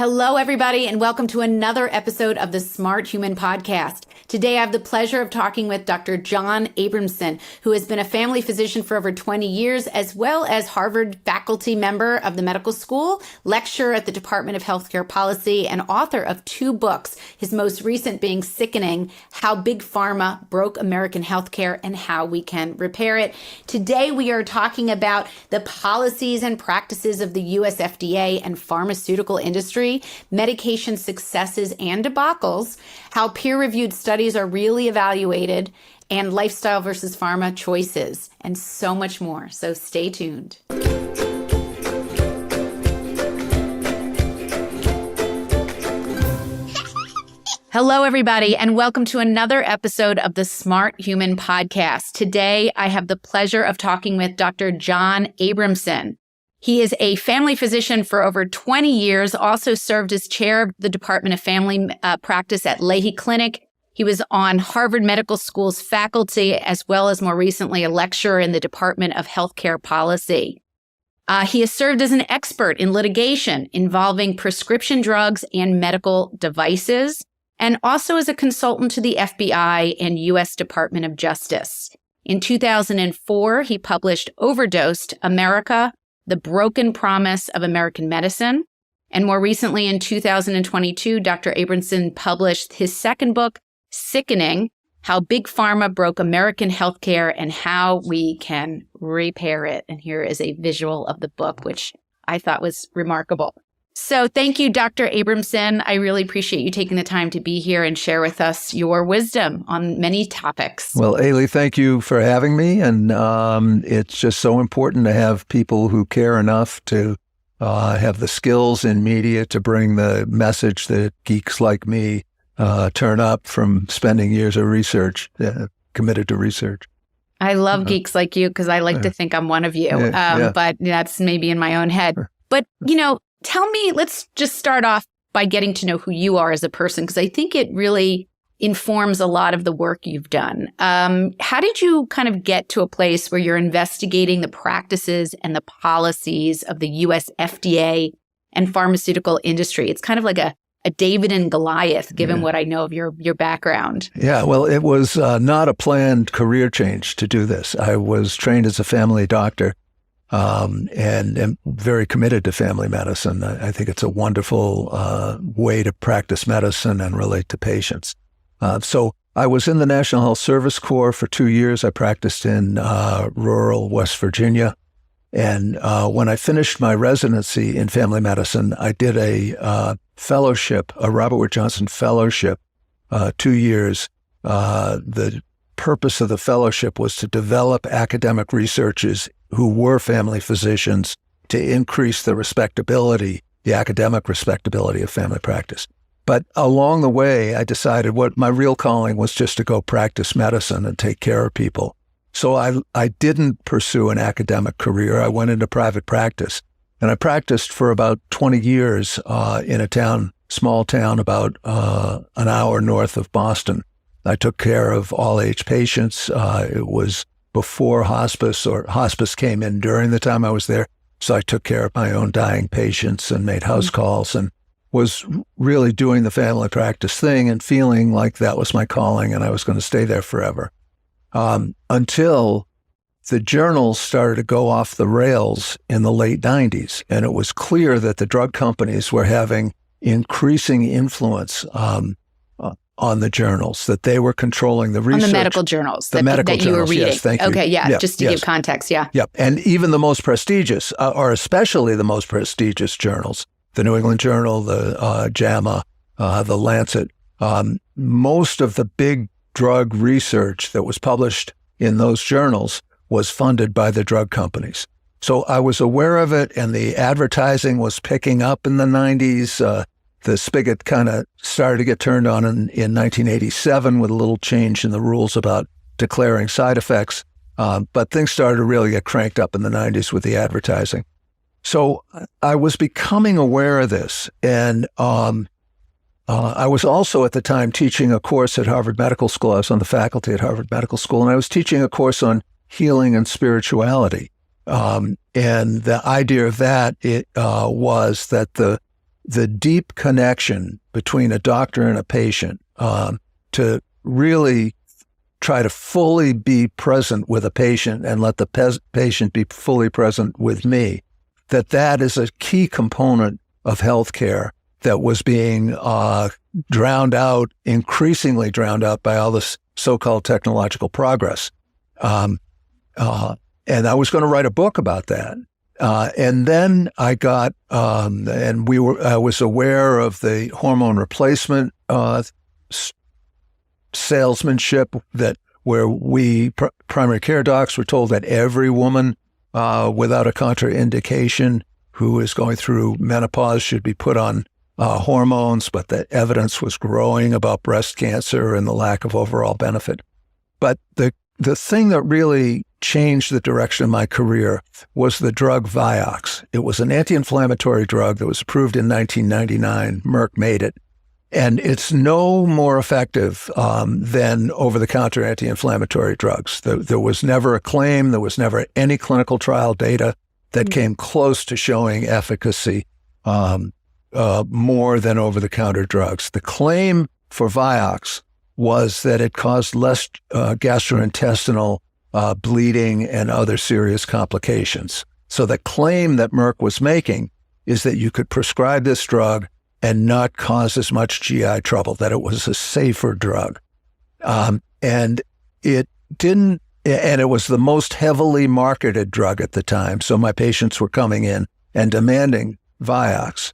Hello, everybody, and welcome to another episode of the Smart Human Podcast. Today, I have the pleasure of talking with Dr. John Abramson, who has been a family physician for over 20 years, as well as Harvard faculty member of the medical school, lecturer at the Department of Healthcare Policy, and author of 2 books, his most recent being Sickening: How Big Pharma Broke American Healthcare and How We Can Repair It. Today, we are talking about the policies and practices of the U.S. FDA and pharmaceutical industry, medication successes and debacles, how peer-reviewed studies are really evaluated, and lifestyle versus pharma choices, and so much more. So stay tuned. Hello, everybody, and welcome to another episode of the Smart Human Podcast. Today, I have the pleasure of talking with Dr. John Abramson. He is a family physician for over 20 years, also served as chair of the Department of Family Practice at Lahey Clinic. He was on Harvard Medical School's faculty, as well as more recently a lecturer in the Department of Healthcare Policy. He has served as an expert in litigation involving prescription drugs and medical devices, and also as a consultant to the FBI and U.S. Department of Justice. In 2004, he published Overdosed: America, The Broken Promise of American Medicine. And more recently, in 2022, Dr. Abramson published his second book, Sickening: How Big Pharma Broke American Healthcare and How We Can Repair It. And here is a visual of the book, which I thought was remarkable. So thank you, Dr. Abramson. I really appreciate you taking the time to be here and share with us your wisdom on many topics. Well, Ailey, thank you for having me. And it's just so important to have people who care enough to have the skills in media to bring the message that geeks like me turn up from spending years of research, committed to research. I love geeks like you because I like to think I'm one of you, but that's maybe in my own head. But, tell me, let's just start off by getting to know who you are as a person, because I think it really informs a lot of the work you've done. How did you kind of get to a place where you're investigating the practices and the policies of the U.S. FDA and pharmaceutical industry? It's kind of like a David and Goliath, given what I know of your background. Yeah, well, it was not a planned career change to do this. I was trained as a family doctor. And am very committed to family medicine. I think it's a wonderful way to practice medicine and relate to patients. So I was in the National Health Service Corps for 2 years. I practiced in rural West Virginia. And when I finished my residency in family medicine, I did a fellowship, a Robert Wood Johnson fellowship, 2 years. The purpose of the fellowship was to develop academic researchers who were family physicians to increase the respectability, the academic respectability of family practice. But along the way, I decided what my real calling was just to go practice medicine and take care of people. So I didn't pursue an academic career. I went into private practice, and I practiced for about 20 years in a small town about an hour north of Boston. I took care of all age patients. It was before hospice, or hospice came in during the time I was there. So I took care of my own dying patients and made house calls and was really doing the family practice thing and feeling like that was my calling and I was going to stay there forever. Until the journals started to go off the rails in the late 90s. And it was clear that the drug companies were having increasing influence on the journals, that they were controlling the research. On the medical journals that you were reading. Yes, thank you. Okay, just to give context, Yep, and even the most prestigious, or especially the most prestigious journals, the New England Journal, the JAMA, the Lancet, most of the big drug research that was published in those journals was funded by the drug companies. So I was aware of it, and the advertising was picking up in the 90s. The spigot kind of started to get turned on in 1987 with a little change in the rules about declaring side effects. But things started to really get cranked up in the 90s with the advertising. So I was becoming aware of this. And I was also at the time teaching a course at Harvard Medical School. I was on the faculty at Harvard Medical School, and I was teaching a course on healing and spirituality. And the idea of that was that the the deep connection between a doctor and a patient, to really try to fully be present with a patient and let the patient be fully present with me, that is a key component of healthcare that was being increasingly drowned out by all this so-called technological progress. And I was going to write a book about that. And then I got, I was aware of the hormone replacement salesmanship where we primary care docs were told that every woman without a contraindication who is going through menopause should be put on hormones, but that evidence was growing about breast cancer and the lack of overall benefit. But the thing that really changed the direction of my career was the drug Vioxx. It was an anti-inflammatory drug that was approved in 1999. Merck made it. And it's no more effective than over-the-counter anti-inflammatory drugs. There was never a claim. There was never any clinical trial data that came close to showing efficacy more than over-the-counter drugs. The claim for Vioxx was that it caused less gastrointestinal bleeding and other serious complications. So the claim that Merck was making is that you could prescribe this drug and not cause as much GI trouble, that it was a safer drug. And it didn't, and it was the most heavily marketed drug at the time. So my patients were coming in and demanding Vioxx.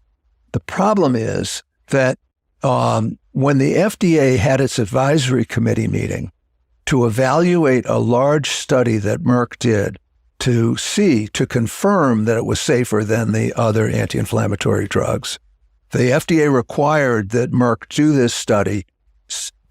The problem is that when the FDA had its advisory committee meeting to evaluate a large study that Merck did to confirm that it was safer than the other anti-inflammatory drugs, the FDA required that Merck do this study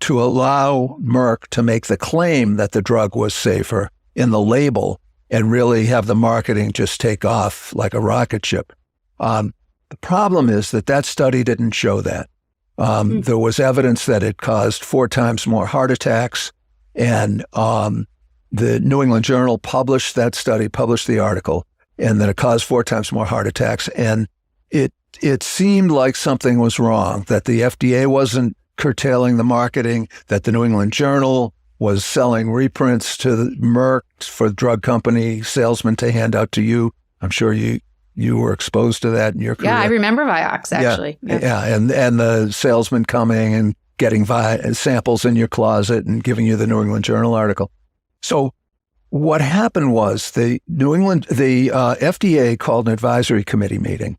to allow Merck to make the claim that the drug was safer in the label and really have the marketing just take off like a rocket ship. The problem is that study didn't show that. There was evidence that it caused 4 times more heart attacks, and the New England Journal published that study, published the article, and that it caused 4 times more heart attacks. And it seemed like something was wrong, that the FDA wasn't curtailing the marketing, that the New England Journal was selling reprints to Merck for the drug company salesmen to hand out to you. I'm sure you were exposed to that in your career. Yeah, I remember Vioxx, actually. Yeah. And the salesman coming and getting samples in your closet and giving you the New England Journal article. So what happened was the FDA called an advisory committee meeting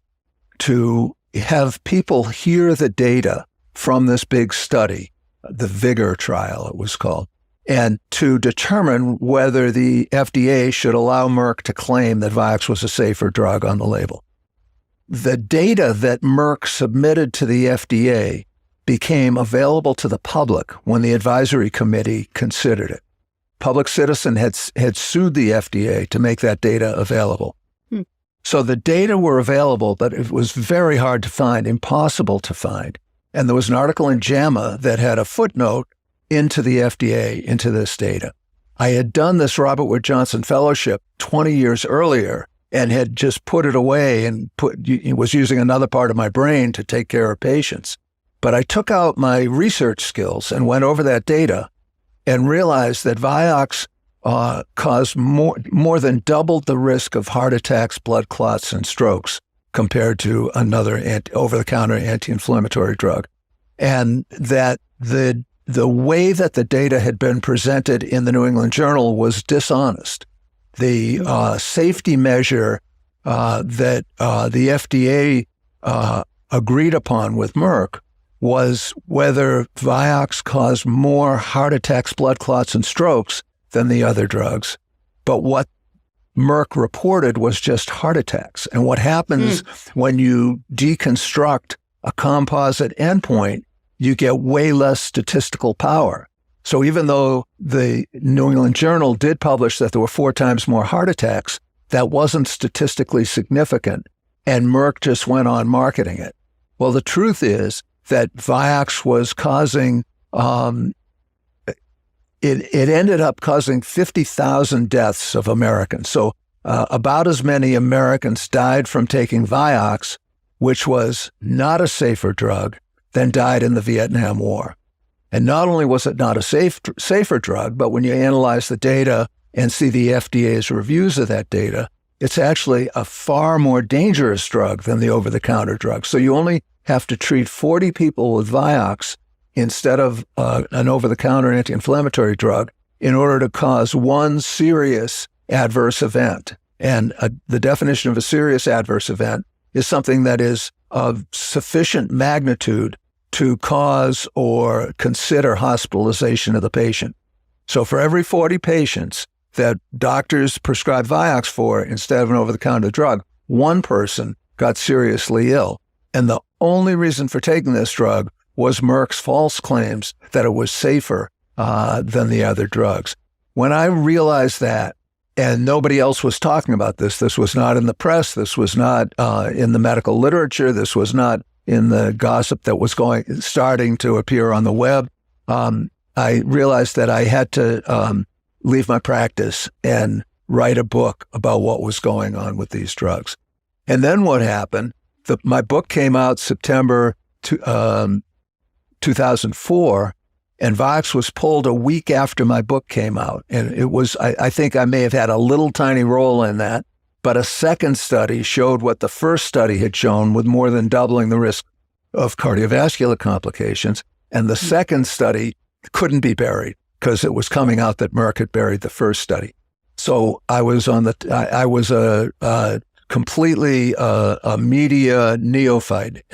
to have people hear the data from this big study, the Vigor trial it was called, and to determine whether the FDA should allow Merck to claim that Vioxx was a safer drug on the label. The data that Merck submitted to the FDA became available to the public when the advisory committee considered it. Public Citizen had sued the FDA to make that data available. So the data were available, but it was very hard to find, impossible to find. And there was an article in JAMA that had a footnote into the FDA, into this data. I had done this Robert Wood Johnson Fellowship 20 years earlier and had just put it away and was using another part of my brain to take care of patients. But I took out my research skills and went over that data and realized that Vioxx caused more than doubled the risk of heart attacks, blood clots, and strokes compared to another over-the-counter anti-inflammatory drug. And that the way that the data had been presented in the New England Journal was dishonest. The safety measure that the FDA agreed upon with Merck was whether Vioxx caused more heart attacks, blood clots, and strokes than the other drugs. But what Merck reported was just heart attacks. And what happens when you deconstruct a composite endpoint, you get way less statistical power. So even though the New England Journal did publish that there were 4 times more heart attacks, that wasn't statistically significant, and Merck just went on marketing it. Well, the truth is that Vioxx was causing, it ended up causing 50,000 deaths of Americans. So about as many Americans died from taking Vioxx which was not a safer drug, then died in the Vietnam War. And not only was it not a safer drug, but when you analyze the data and see the FDA's reviews of that data, it's actually a far more dangerous drug than the over-the-counter drug. So you only have to treat 40 people with Vioxx instead of an over-the-counter anti-inflammatory drug in order to cause one serious adverse event. And the definition of a serious adverse event is something that is of sufficient magnitude to cause or consider hospitalization of the patient. So for every 40 patients that doctors prescribe Vioxx for instead of an over-the-counter drug, one person got seriously ill. And the only reason for taking this drug was Merck's false claims that it was safer than the other drugs. When I realized that, and nobody else was talking about this was not in the press, this was not in the medical literature, this was not in the gossip that was starting to appear on the web, I realized that I had to leave my practice and write a book about what was going on with these drugs. And then what happened, my book came out September 2004, and Vioxx was pulled a week after my book came out. And it was, I think I may have had a little tiny role in that, but a second study showed what the first study had shown with more than doubling the risk of cardiovascular complications. And the second study couldn't be buried because it was coming out that Merck had buried the first study. So I was completely a media neophyte.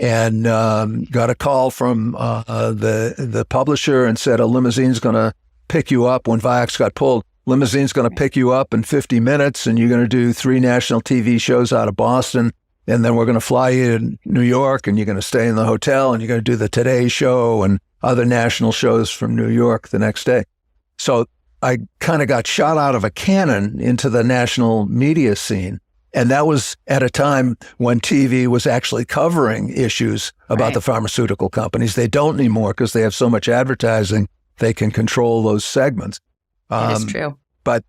And got a call from the publisher and said, a limousine's going to pick you up when Vioxx got pulled. Limousine's going to pick you up in 50 minutes, and you're going to do 3 national TV shows out of Boston, and then we're going to fly you to New York, and you're going to stay in the hotel, and you're going to do the Today Show and other national shows from New York the next day. So I kind of got shot out of a cannon into the national media scene. And that was at a time when TV was actually covering issues about the pharmaceutical companies. They don't anymore because they have so much advertising, they can control those segments. That is true. But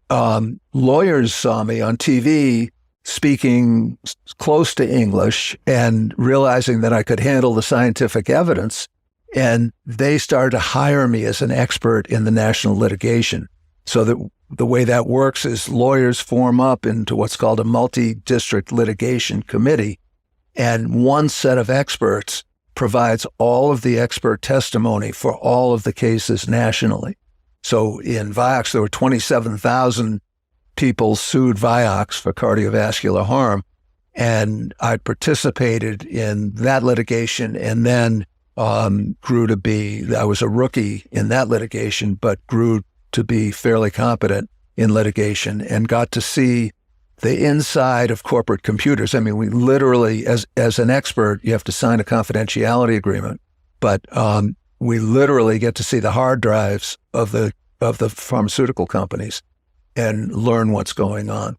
lawyers saw me on TV speaking close to English and realizing that I could handle the scientific evidence. And they started to hire me as an expert in the national litigation. So that the way that works is lawyers form up into what's called a multi-district litigation committee, and one set of experts provides all of the expert testimony for all of the cases nationally. So in Vioxx, there were 27,000 people sued Vioxx for cardiovascular harm, and I participated in that litigation and then grew to be, I was a rookie in that litigation, but grew to be fairly competent in litigation and got to see the inside of corporate computers. I mean, we literally, as an expert, you have to sign a confidentiality agreement, but we literally get to see the hard drives of the pharmaceutical companies and learn what's going on.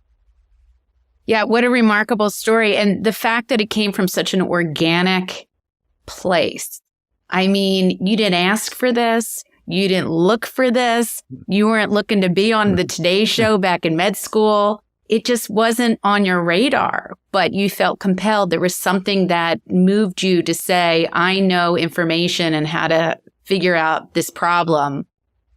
Yeah, what a remarkable story. And the fact that it came from such an organic place. I mean, you didn't ask for this. You didn't look for this. You weren't looking to be on the Today Show back in med school. It just wasn't on your radar, but you felt compelled. There was something that moved you to say, I know information and how to figure out this problem.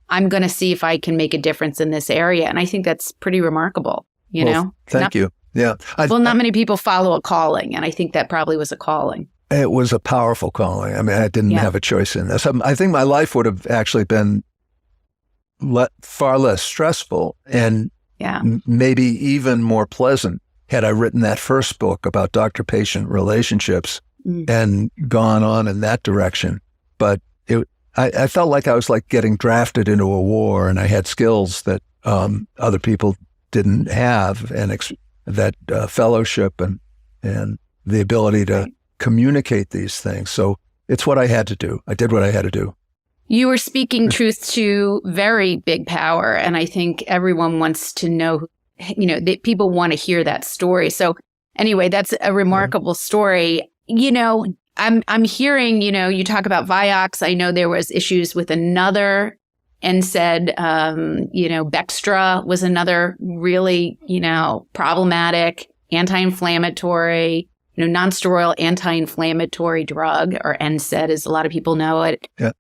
I'm going to see if I can make a difference in this area. And I think that's pretty remarkable, you know? Thank you. Yeah. Not many people follow a calling, and I think that probably was a calling. It was a powerful calling. I mean, I didn't have a choice in this. I think my life would have actually been far less stressful and maybe even more pleasant had I written that first book about doctor-patient relationships and gone on in that direction. But I felt like I was like getting drafted into a war, and I had skills that other people didn't have, and that fellowship and the ability to communicate these things. So it's what I had to do. I did what I had to do. You were speaking truth to very big power. And I think everyone wants to know, that people want to hear that story. So anyway, that's a remarkable story. I'm hearing, you talk about Vioxx. I know there was issues with another NSAID, Bextra was another really, problematic anti-inflammatory. nonsteroidal anti-inflammatory drug, or NSAID, as a lot of people know it. Yeah.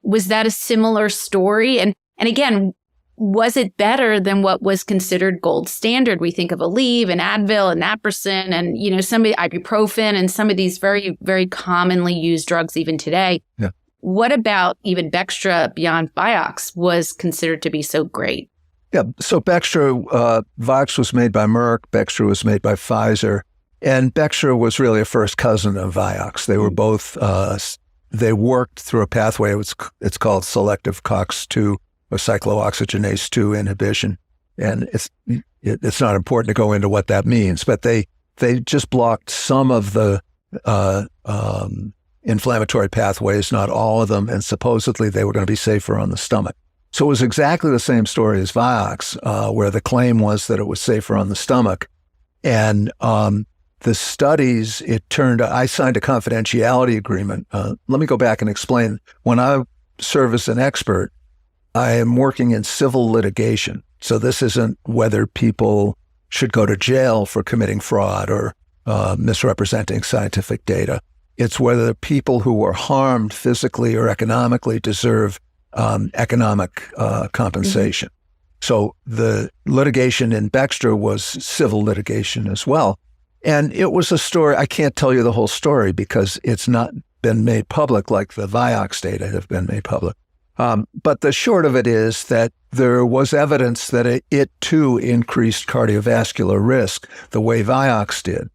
Was that a similar story? And again, was it better than what was considered gold standard? We think of Aleve and Advil and Naproxen and, some of the ibuprofen and some of these very, very commonly used drugs even today. Yeah. What about even Bextra beyond Vioxx was considered to be so great? Yeah. So Bextra, Vioxx was made by Merck. Bextra was made by Pfizer. And Bextra was really a first cousin of Vioxx. They were both, they worked through a pathway. It's called selective COX-2 or cyclooxygenase 2 inhibition. And it's not important to go into what that means, but they just blocked some of the inflammatory pathways, not all of them, and supposedly they were going to be safer on the stomach. So it was exactly the same story as Vioxx, where the claim was that it was safer on the stomach. And the studies, I signed a confidentiality agreement. Let me go back and explain. When I serve as an expert, I am working in civil litigation. So this isn't whether people should go to jail for committing fraud or misrepresenting scientific data. It's whether people who were harmed physically or economically deserve economic compensation. Mm-hmm. So the litigation in Bextra was civil litigation as well. And it was a story, I can't tell you the whole story because it's not been made public like the Vioxx data have been made public. But the short of it is that there was evidence that it too increased cardiovascular risk the way Vioxx did.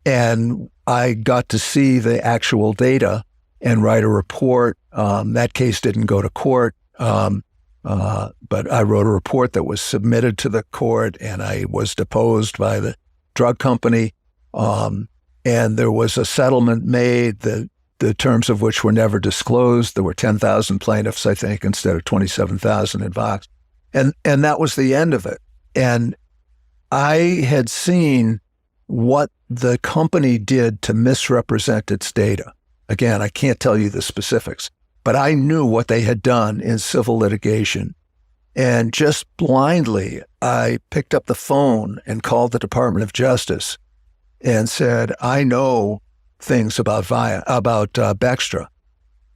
And I got to see the actual data and write a report. That case didn't go to court, but I wrote a report that was submitted to the court, and I was deposed by the drug company. And there was a settlement made, the terms of which were never disclosed. There were 10,000 plaintiffs, I think, instead of 27,000 in Vioxx. And that was the end of it. And I had seen what the company did to misrepresent its data. Again, I can't tell you the specifics, but I knew what they had done in civil litigation. And just blindly, I picked up the phone and called the Department of Justice and said, I know things about Bextra,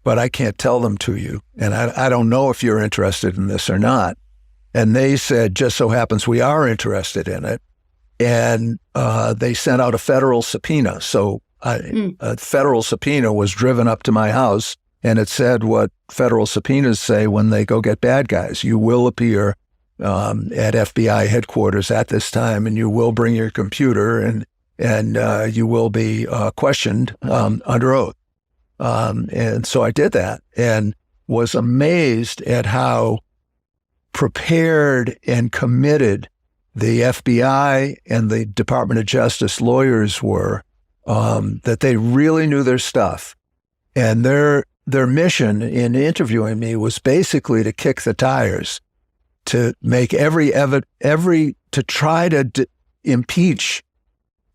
but I can't tell them to you. And I don't know if you're interested in this or not. And they said, just so happens we are interested in it. And they sent out a federal subpoena. So a federal subpoena was driven up to my house, and it said what federal subpoenas say when they go get bad guys. You will appear at FBI headquarters at this time, and you will bring your computer, and you will be questioned under oath. And so I did that and was amazed at how prepared and committed the FBI and the Department of Justice lawyers were, that they really knew their stuff. And their mission in interviewing me was basically to kick the tires, to make to try to impeach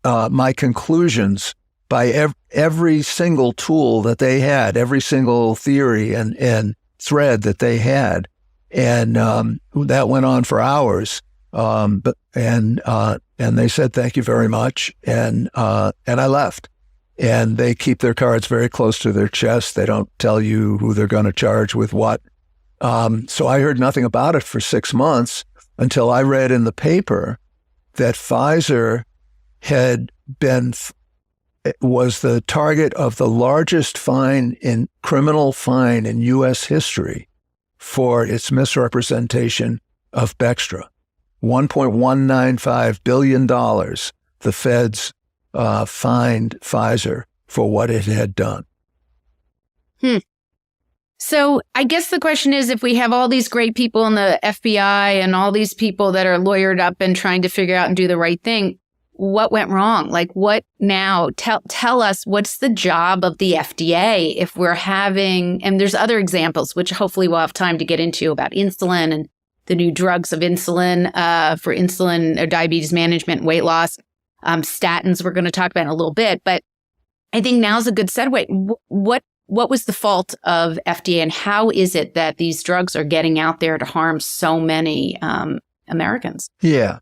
my conclusions by every single tool that they had, every single theory and thread that they had. And that went on for hours. And they said, thank you very much. And I left. And they keep their cards very close to their chest. They don't tell you who they're going to charge with what. So I heard nothing about it for 6 months until I read in the paper that Pfizer was the target of the largest criminal fine in U.S. history for its misrepresentation of Bextra. $1.195 billion the feds fined Pfizer for what it had done. So I guess the question is, if we have all these great people in the FBI and all these people that are lawyered up and trying to figure out and do the right thing, what went wrong? Like, what now? Tell us, what's the job of the FDA if we're having, and there's other examples, which hopefully we'll have time to get into, about insulin and the new drugs of insulin for insulin or diabetes management, weight loss. Statins we're going to talk about in a little bit, but I think now's a good segue. What was the fault of FDA, and how is it that these drugs are getting out there to harm so many Americans? Yeah.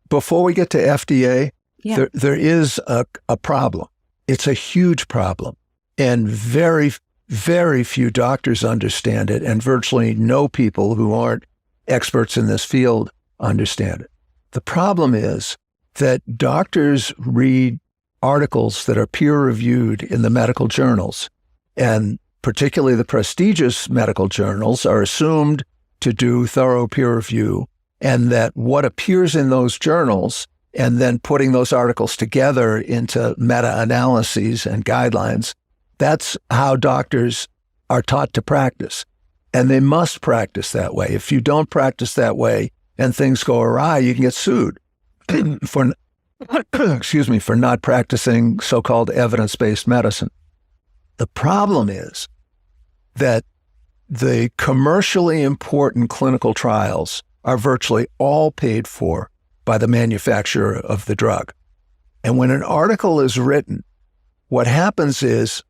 Before we get to FDA, Yeah. There is a problem. It's a huge problem. And very, very few doctors understand it, and virtually no people who aren't experts in this field understand it. The problem is that doctors read articles that are peer-reviewed in the medical journals, and particularly the prestigious medical journals are assumed to do thorough peer review, and that what appears in those journals and then putting those articles together into meta-analyses and guidelines, that's how doctors are taught to practice. And they must practice that way. If you don't practice that way and things go awry, you can get sued for for not practicing so-called evidence-based medicine. The problem is that the commercially important clinical trials are virtually all paid for by the manufacturer of the drug. And when an article is written, what happens is,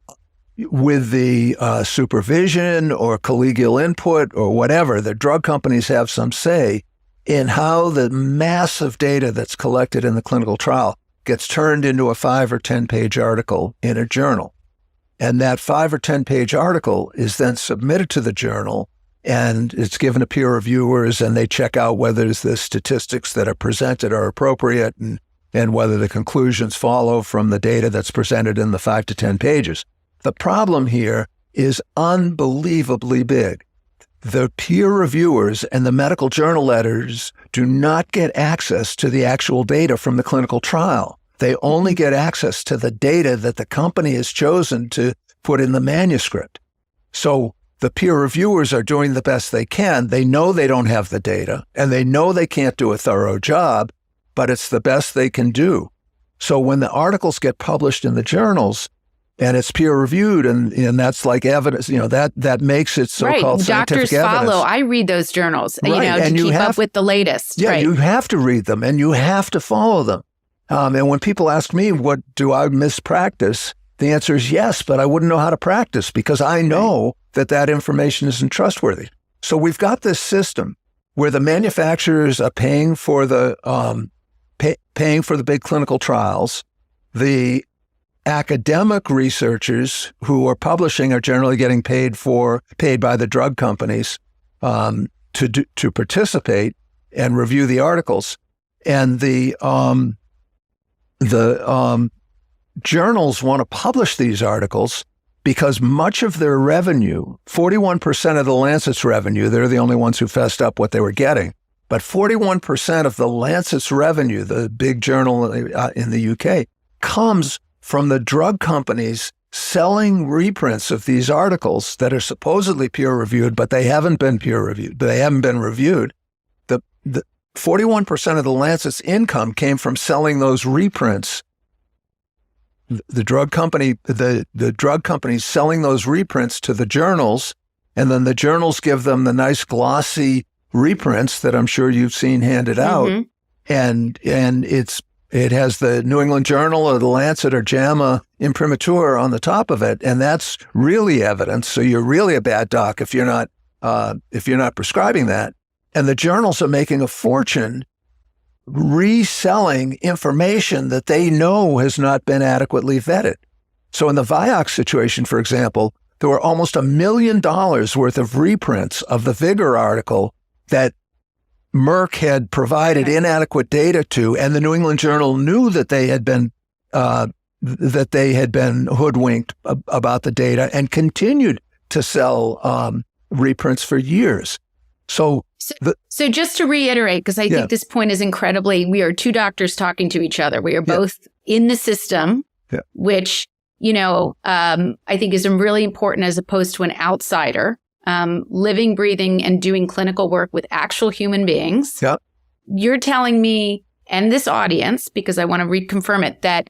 with the supervision or collegial input or whatever, the drug companies have some say in how the massive data that's collected in the clinical trial gets turned into a 5 or 10 page article in a journal. And that 5 or 10 page article is then submitted to the journal, and it's given to peer reviewers, and they check out whether the statistics that are presented are appropriate and whether the conclusions follow from the data that's presented in the 5 to 10 pages. The problem here is unbelievably big. The peer reviewers and the medical journal editors do not get access to the actual data from the clinical trial. They only get access to the data that the company has chosen to put in the manuscript. So the peer reviewers are doing the best they can. They know they don't have the data, and they know they can't do a thorough job, but it's the best they can do. So when the articles get published in the journals, and it's peer reviewed, and that's like evidence, that makes it so-called scientific evidence. Doctors follow. I read those journals, Right. to keep up with the latest. Yeah, right. You have to read them, and you have to follow them. And when people ask me, what do I mispractice? The answer is yes, but I wouldn't know how to practice because I know that information isn't trustworthy. So we've got this system where the manufacturers are paying for the big clinical trials. The academic researchers who are publishing are generally getting paid by the drug companies to participate and review the articles, and the journals want to publish these articles because much of their revenue, 41% of the Lancet's revenue, they're the only ones who fessed up what they were getting, but 41% of the Lancet's revenue, the big journal in the UK, comes from the drug companies selling reprints of these articles that are supposedly peer-reviewed, but they haven't been peer-reviewed. They haven't been reviewed. The 41% of the Lancet's income came from selling those reprints. The drug companies selling those reprints to the journals, and then the journals give them the nice glossy reprints that I'm sure you've seen handed out, and it has the New England Journal or the Lancet or JAMA imprimatur on the top of it, and that's really evidence. So you're really a bad doc if you're not prescribing that. And the journals are making a fortune reselling information that they know has not been adequately vetted. So in the Vioxx situation, for example, there were almost $1 million worth of reprints of the Vigor article that Merck had provided inadequate data to, and the New England Journal knew that they had been hoodwinked about the data and continued to sell reprints for years. So just to reiterate, because I think this point is we are two doctors talking to each other. We are both in the system, which, I think is really important as opposed to an outsider, living, breathing, and doing clinical work with actual human beings. Yep. You're telling me and this audience, because I want to reconfirm it, that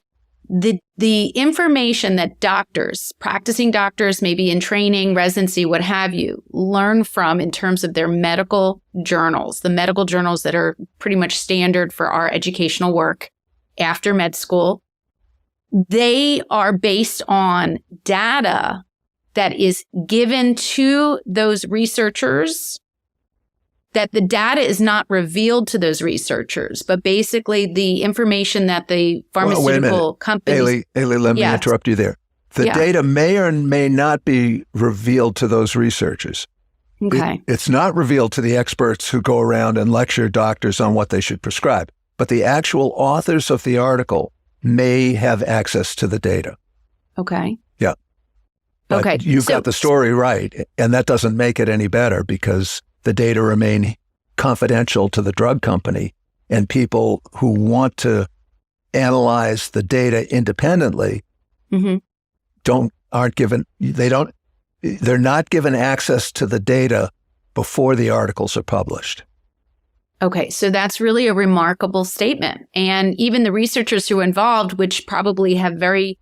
the information that doctors, practicing doctors, maybe in training, residency, what have you, learn from in terms of their medical journals, the medical journals that are pretty much standard for our educational work after med school, they are based on data that is given to those researchers that the data is not revealed to those researchers, but basically the information that the pharmaceutical companies... Haley, let me interrupt you there. The data may or may not be revealed to those researchers. Okay. It's not revealed to the experts who go around and lecture doctors on what they should prescribe, but the actual authors of the article may have access to the data. Okay. Yeah. But okay. You've got the story right, and that doesn't make it any better because the data remain confidential to the drug company, and people who want to analyze the data independently they're not given access to the data before the articles are published. Okay, so that's really a remarkable statement. And even the researchers who are involved, which probably have very,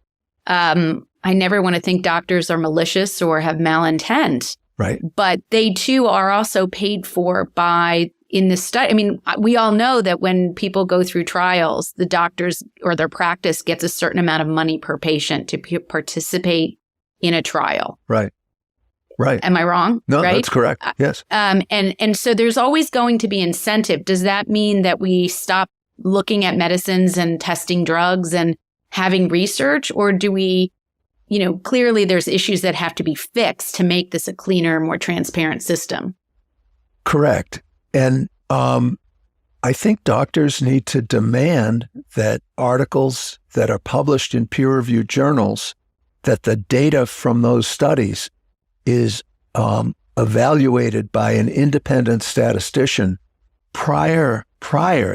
I never want to think doctors are malicious or have malintent. Right. But they too are also paid for by, in the study. I mean, we all know that when people go through trials, the doctors or their practice gets a certain amount of money per patient to participate in a trial. Right. Right. Am I wrong? No, right? That's correct. Yes. And so there's always going to be incentive. Does that mean that we stop looking at medicines and testing drugs and having research, or do we, clearly there's issues that have to be fixed to make this a cleaner, more transparent system? Correct. And I think doctors need to demand that articles that are published in peer-reviewed journals, that the data from those studies is evaluated by an independent statistician prior,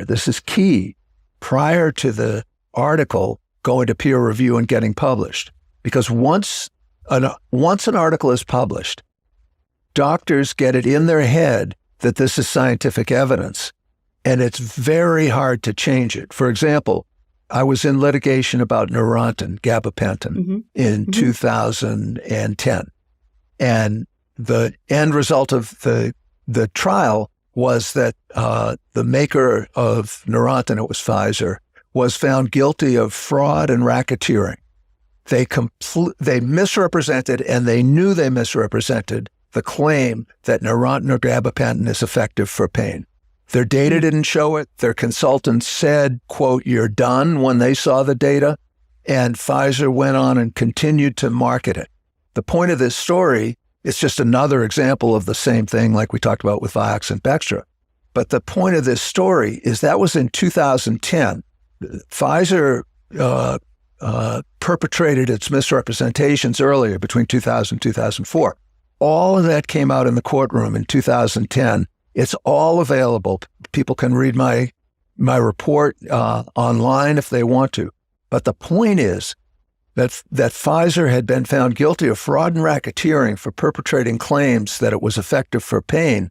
this is key, prior to the article going to peer review and getting published. Because once an article is published, doctors get it in their head that this is scientific evidence, and it's very hard to change it. For example, I was in litigation about Neurontin, gabapentin, in 2010. And the end result of the trial was that the maker of Neurontin, it was Pfizer, was found guilty of fraud and racketeering. They misrepresented, and they knew they misrepresented the claim that Neurontin or gabapentin is effective for pain. Their data didn't show it. Their consultants said, quote, "You're done," when they saw the data. And Pfizer went on and continued to market it. The point of this story is just another example of the same thing like we talked about with Vioxx and Bextra. But the point of this story is that was in 2010. Pfizer perpetrated its misrepresentations earlier, between 2000 and 2004. All of that came out in the courtroom in 2010. It's all available. People can read my report online if they want to. But the point is that Pfizer had been found guilty of fraud and racketeering for perpetrating claims that it was effective for pain.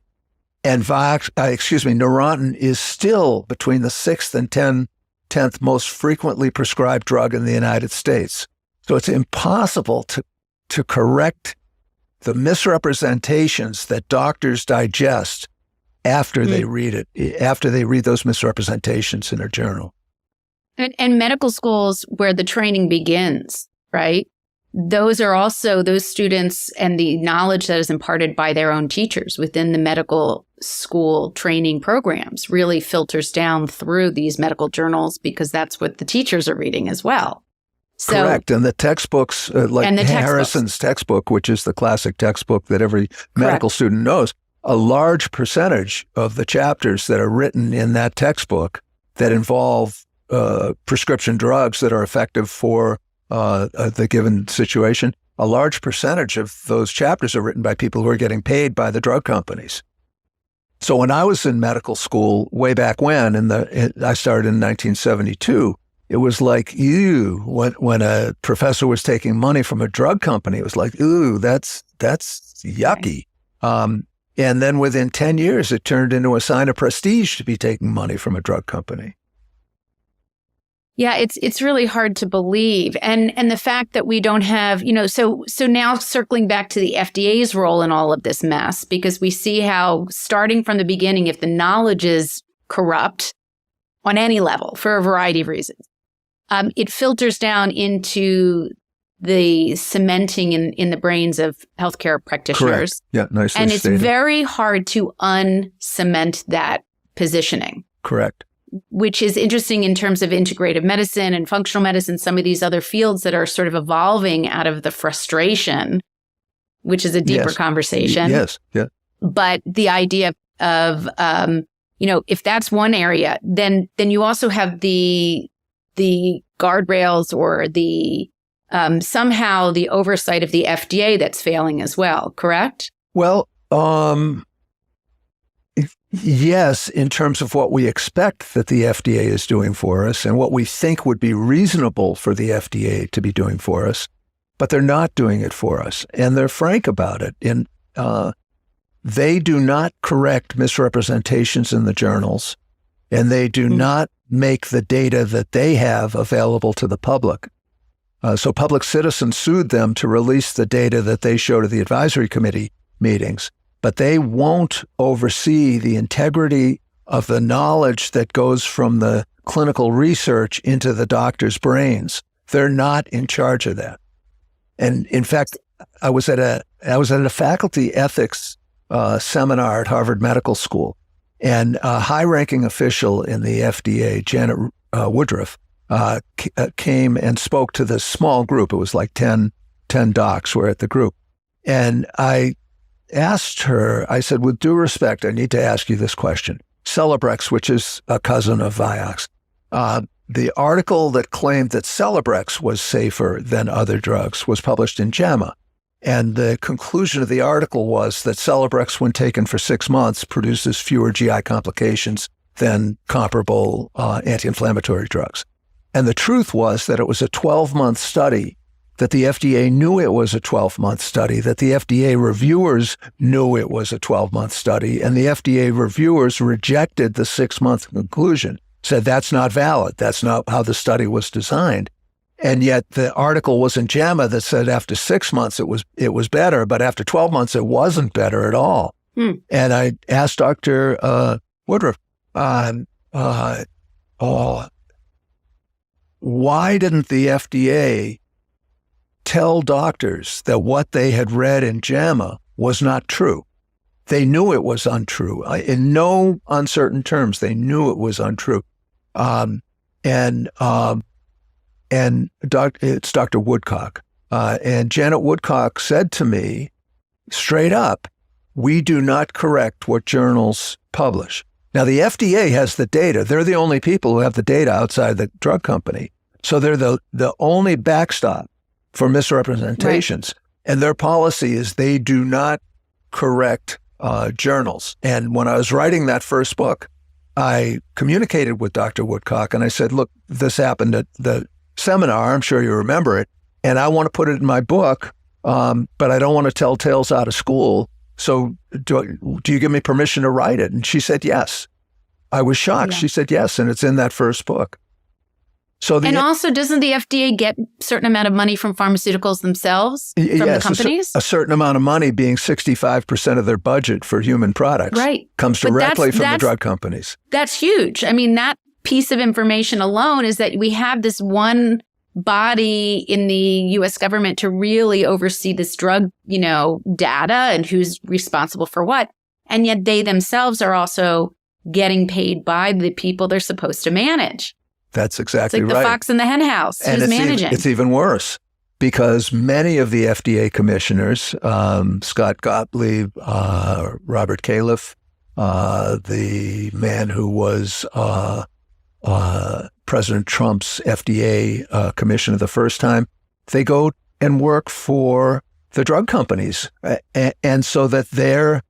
And Neurontin is still between the 6th and 10th most frequently prescribed drug in the United States. So it's impossible to correct the misrepresentations that doctors digest after they read it, after they read those misrepresentations in a journal. And medical schools where the training begins, right? Those are also those students and the knowledge that is imparted by their own teachers within the medical school training programs really filters down through these medical journals, because that's what the teachers are reading as well. So, correct. And the textbooks, Harrison's textbook, which is the classic textbook that every medical student knows, a large percentage of the chapters that are written in that textbook that involve prescription drugs that are effective for the given situation, a large percentage of those chapters are written by people who are getting paid by the drug companies. So when I was in medical school way back when, I started in 1972, it was like, when a professor was taking money from a drug company, it was like, that's yucky. And then within 10 years, it turned into a sign of prestige to be taking money from a drug company. Yeah, it's really hard to believe. And the fact that we don't have, so now circling back to the FDA's role in all of this mess, because we see how starting from the beginning, if the knowledge is corrupt on any level for a variety of reasons, it filters down into the cementing in the brains of healthcare practitioners. Correct. Yeah, nicely and it's stated. very hard to uncement that positioning. Correct. Which is interesting in terms of integrative medicine and functional medicine, some of these other fields that are sort of evolving out of the frustration, which is a deeper conversation. Yes, yeah. But the idea of, if that's one area, then you also have the guardrails or the somehow the oversight of the FDA that's failing as well, correct? Well, yes, in terms of what we expect that the FDA is doing for us and what we think would be reasonable for the FDA to be doing for us, but they're not doing it for us. And they're frank about it. They do not correct misrepresentations in the journals, and they do not make the data that they have available to the public. So Public Citizen sued them to release the data that they show to the advisory committee meetings, but they won't oversee the integrity of the knowledge that goes from the clinical research into the doctor's brains. They're not in charge of that. And in fact, I was at a faculty ethics seminar at Harvard Medical School, and a high-ranking official in the FDA, Janet Woodruff, came and spoke to this small group. It was like 10 docs were at the group. And I asked her, I said, with due respect, I need to ask you this question. Celebrex, which is a cousin of Vioxx, the article that claimed that Celebrex was safer than other drugs was published in JAMA. And the conclusion of the article was that Celebrex, when taken for 6 months, produces fewer GI complications than comparable anti-inflammatory drugs. And the truth was that it was a 12-month study, that the FDA knew it was a 12-month study, that the FDA reviewers knew it was a 12-month study, and the FDA reviewers rejected the 6-month conclusion, said that's not valid, that's not how the study was designed. And yet the article was in JAMA that said after 6 months it was better, but after 12 months it wasn't better at all. And I asked Dr. Woodruff, why didn't the FDA tell doctors that what they had read in JAMA was not true? They knew it was untrue. In no uncertain terms, they knew it was untrue. And it's Dr. Woodcock. And Janet Woodcock said to me straight up, we do not correct what journals publish. Now, the FDA has the data. They're the only people who have the data outside the drug company. So they're the only backstop for misrepresentations. Right. And their policy is they do not correct journals. And when I was writing that first book, I communicated with Dr. Woodcock and I said, look, this happened at the seminar, I'm sure you remember it, and I want to put it in my book, but I don't want to tell tales out of school. So do you give me permission to write it? And she said yes. I was shocked. Yeah. She said yes, and it's in that first book. So also, doesn't the FDA get a certain amount of money from pharmaceuticals themselves, from the companies? A certain amount of money, being 65% of their budget for human products, right, comes directly from the drug companies. That's huge. I mean, that piece of information alone is that we have this one body in the U.S. government to really oversee this drug, data and who's responsible for what. And yet they themselves are also getting paid by the people they're supposed to manage. That's exactly right. It's like the fox in the hen house. And who's managing? It's even worse because many of the FDA commissioners, Scott Gottlieb, Robert Califf, the man who was President Trump's FDA commissioner the first time, they go and work for the drug companies. And so that they're,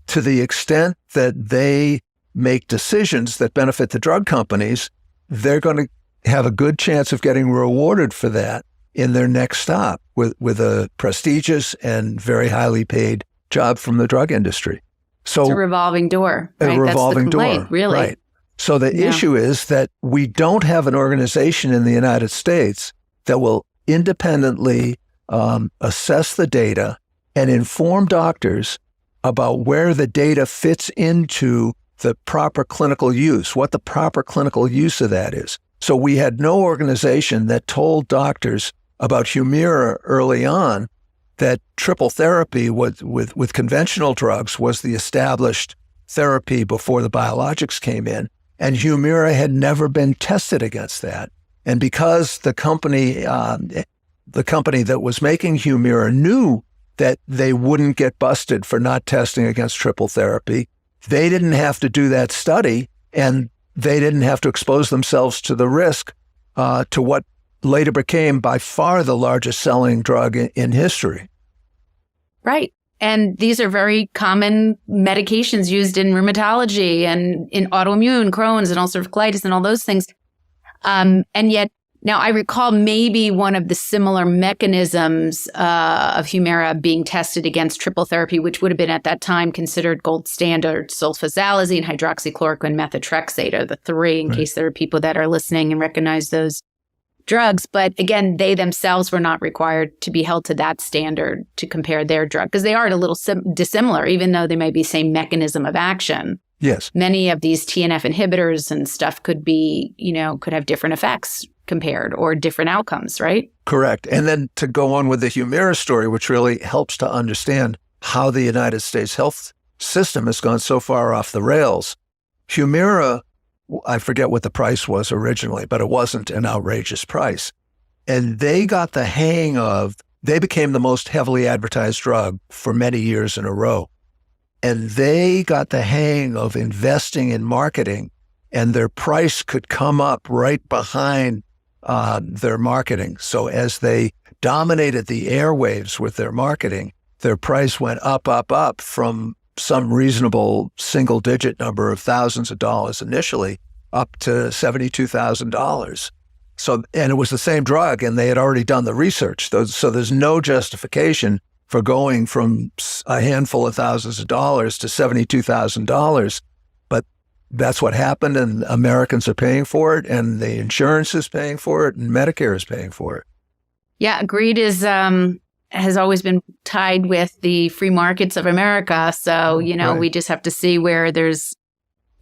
to the extent that they make decisions that benefit the drug companies, they're going to have a good chance of getting rewarded for that in their next stop with a prestigious and very highly paid job from the drug industry. So it's a revolving door. Right? A revolving That's the complaint, door. Really. Right. So the issue is that we don't have an organization in the United States that will independently assess the data and inform doctors about where the data fits into the proper clinical use, what the proper clinical use of that is. So we had no organization that told doctors about Humira early on, that triple therapy with conventional drugs was the established therapy before the biologics came in, and Humira had never been tested against that. And because the company that was making Humira knew that they wouldn't get busted for not testing against triple therapy, they didn't have to do that study, and they didn't have to expose themselves to the risk to what later became by far the largest selling drug in history. Right. And these are very common medications used in rheumatology and in autoimmune, Crohn's and ulcerative colitis and all those things. And yet, now I recall maybe one of the similar mechanisms of Humira being tested against triple therapy, which would have been at that time considered gold standard. Sulfasalazine, hydroxychloroquine, methotrexate are the three, in case there are people that are listening and recognize those drugs. But again, they themselves were not required to be held to that standard to compare their drug, because they are a little dissimilar, even though they may be same mechanism of action. Yes. Many of these TNF inhibitors and stuff could be, could have different effects compared or different outcomes, right? Correct. And then to go on with the Humira story, which really helps to understand how the United States health system has gone so far off the rails. Humira, I forget what the price was originally, but it wasn't an outrageous price. And they got the hang of, they became the most heavily advertised drug for many years in a row. And they got the hang of investing in marketing, and their price could come up right behind their marketing. So as they dominated the airwaves with their marketing, their price went up from some reasonable single-digit number of thousands of dollars initially up to $72,000. So, and it was the same drug, and they had already done the research. So there's no justification for going from a handful of thousands of dollars to $72,000. But that's what happened, and Americans are paying for it, and the insurance is paying for it, and Medicare is paying for it. Yeah, greed has always been tied with the free markets of America. So, Right. we just have to see where there's,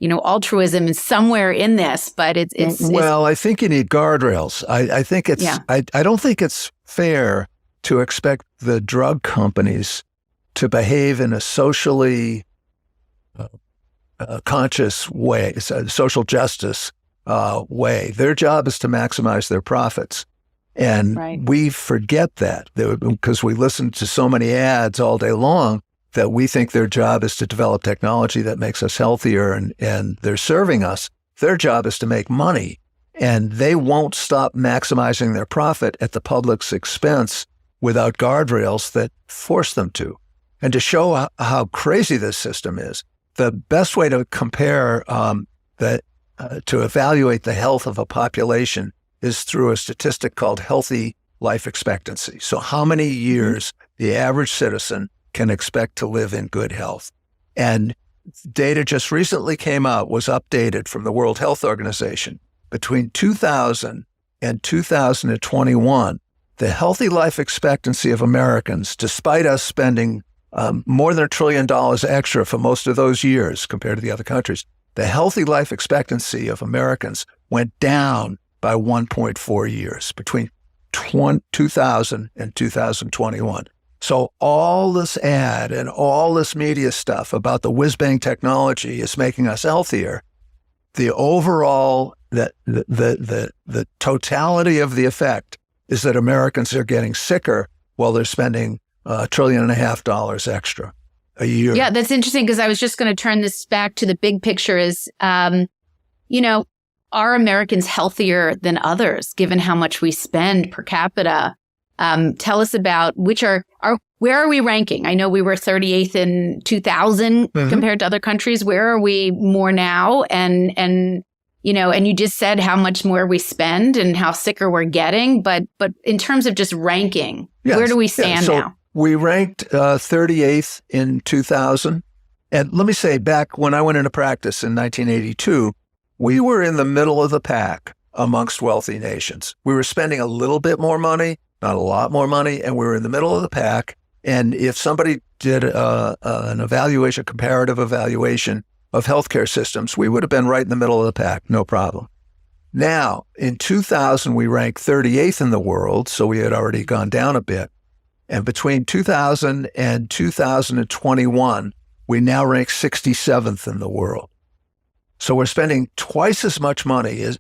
altruism is somewhere in this, but it's Well, I think you need guardrails. I think it's, Yeah. I don't think it's fair to expect the drug companies to behave in a socially conscious way, social justice way. Their job is to maximize their profits. And Right. we forget that because we listen to so many ads all day long that we think their job is to develop technology that makes us healthier, and they're serving us. Their job is to make money, and they won't stop maximizing their profit at the public's expense without guardrails that force them to. And to show how crazy this system is, the best way to compare to evaluate the health of a population is through a statistic called healthy life expectancy. So how many years the average citizen can expect to live in good health. And data just recently came out, was updated from the World Health Organization. Between 2000 and 2021, the healthy life expectancy of Americans, despite us spending more than $1 trillion extra for most of those years compared to the other countries, the healthy life expectancy of Americans went down by 1.4 years between 2000 and 2021. So all this ad and all this media stuff about the whiz-bang technology is making us healthier. The overall, the totality of the effect is that Americans are getting sicker while they're spending $1.5 trillion extra a year. Yeah, that's interesting, because I was just going to turn this back to the big picture is, are Americans healthier than others, given how much we spend per capita? Tell us about where are we ranking? I know we were 38th in 2000 compared to other countries. Where are we more now? And you just said how much more we spend and how sicker we're getting. But in terms of just ranking, Yes. where do we stand now? We ranked 38th in 2000. And let me say, back when I went into practice in 1982, we were in the middle of the pack amongst wealthy nations. We were spending a little bit more money, not a lot more money, and we were in the middle of the pack. And if somebody did an comparative evaluation of healthcare systems, we would have been right in the middle of the pack, no problem. Now, in 2000, we ranked 38th in the world, so we had already gone down a bit. And between 2000 and 2021, we now rank 67th in the world. So we're spending twice as much money as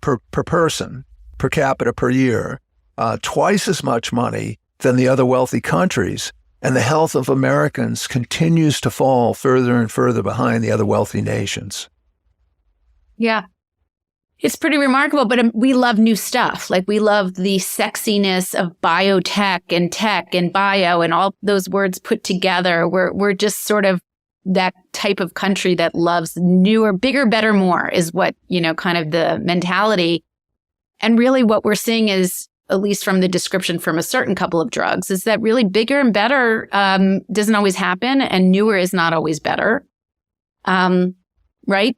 per person, per capita per year, twice as much money than the other wealthy countries. And the health of Americans continues to fall further and further behind the other wealthy nations. Yeah. It's pretty remarkable, but we love new stuff. Like we love the sexiness of biotech and tech and bio and all those words put together. We're just sort of that type of country that loves newer, bigger, better, more is what, kind of the mentality. And really what we're seeing is, at least from the description from a certain couple of drugs, is that really bigger and better doesn't always happen, and newer is not always better. Right?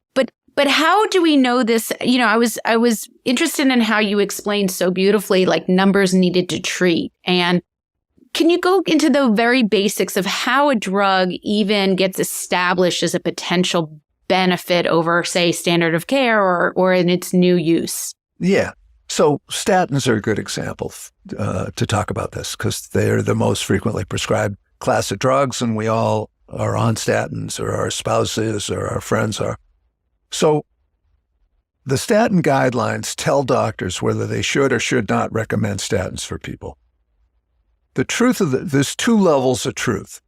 But how do we know this? I was interested in how you explained so beautifully, like numbers needed to treat. And can you go into the very basics of how a drug even gets established as a potential benefit over, say, standard of care or in its new use? Yeah. So statins are a good example to talk about this because they're the most frequently prescribed class of drugs, and we all are on statins, or our spouses or our friends are. So the statin guidelines tell doctors whether they should or should not recommend statins for people. The truth there's two levels of truth.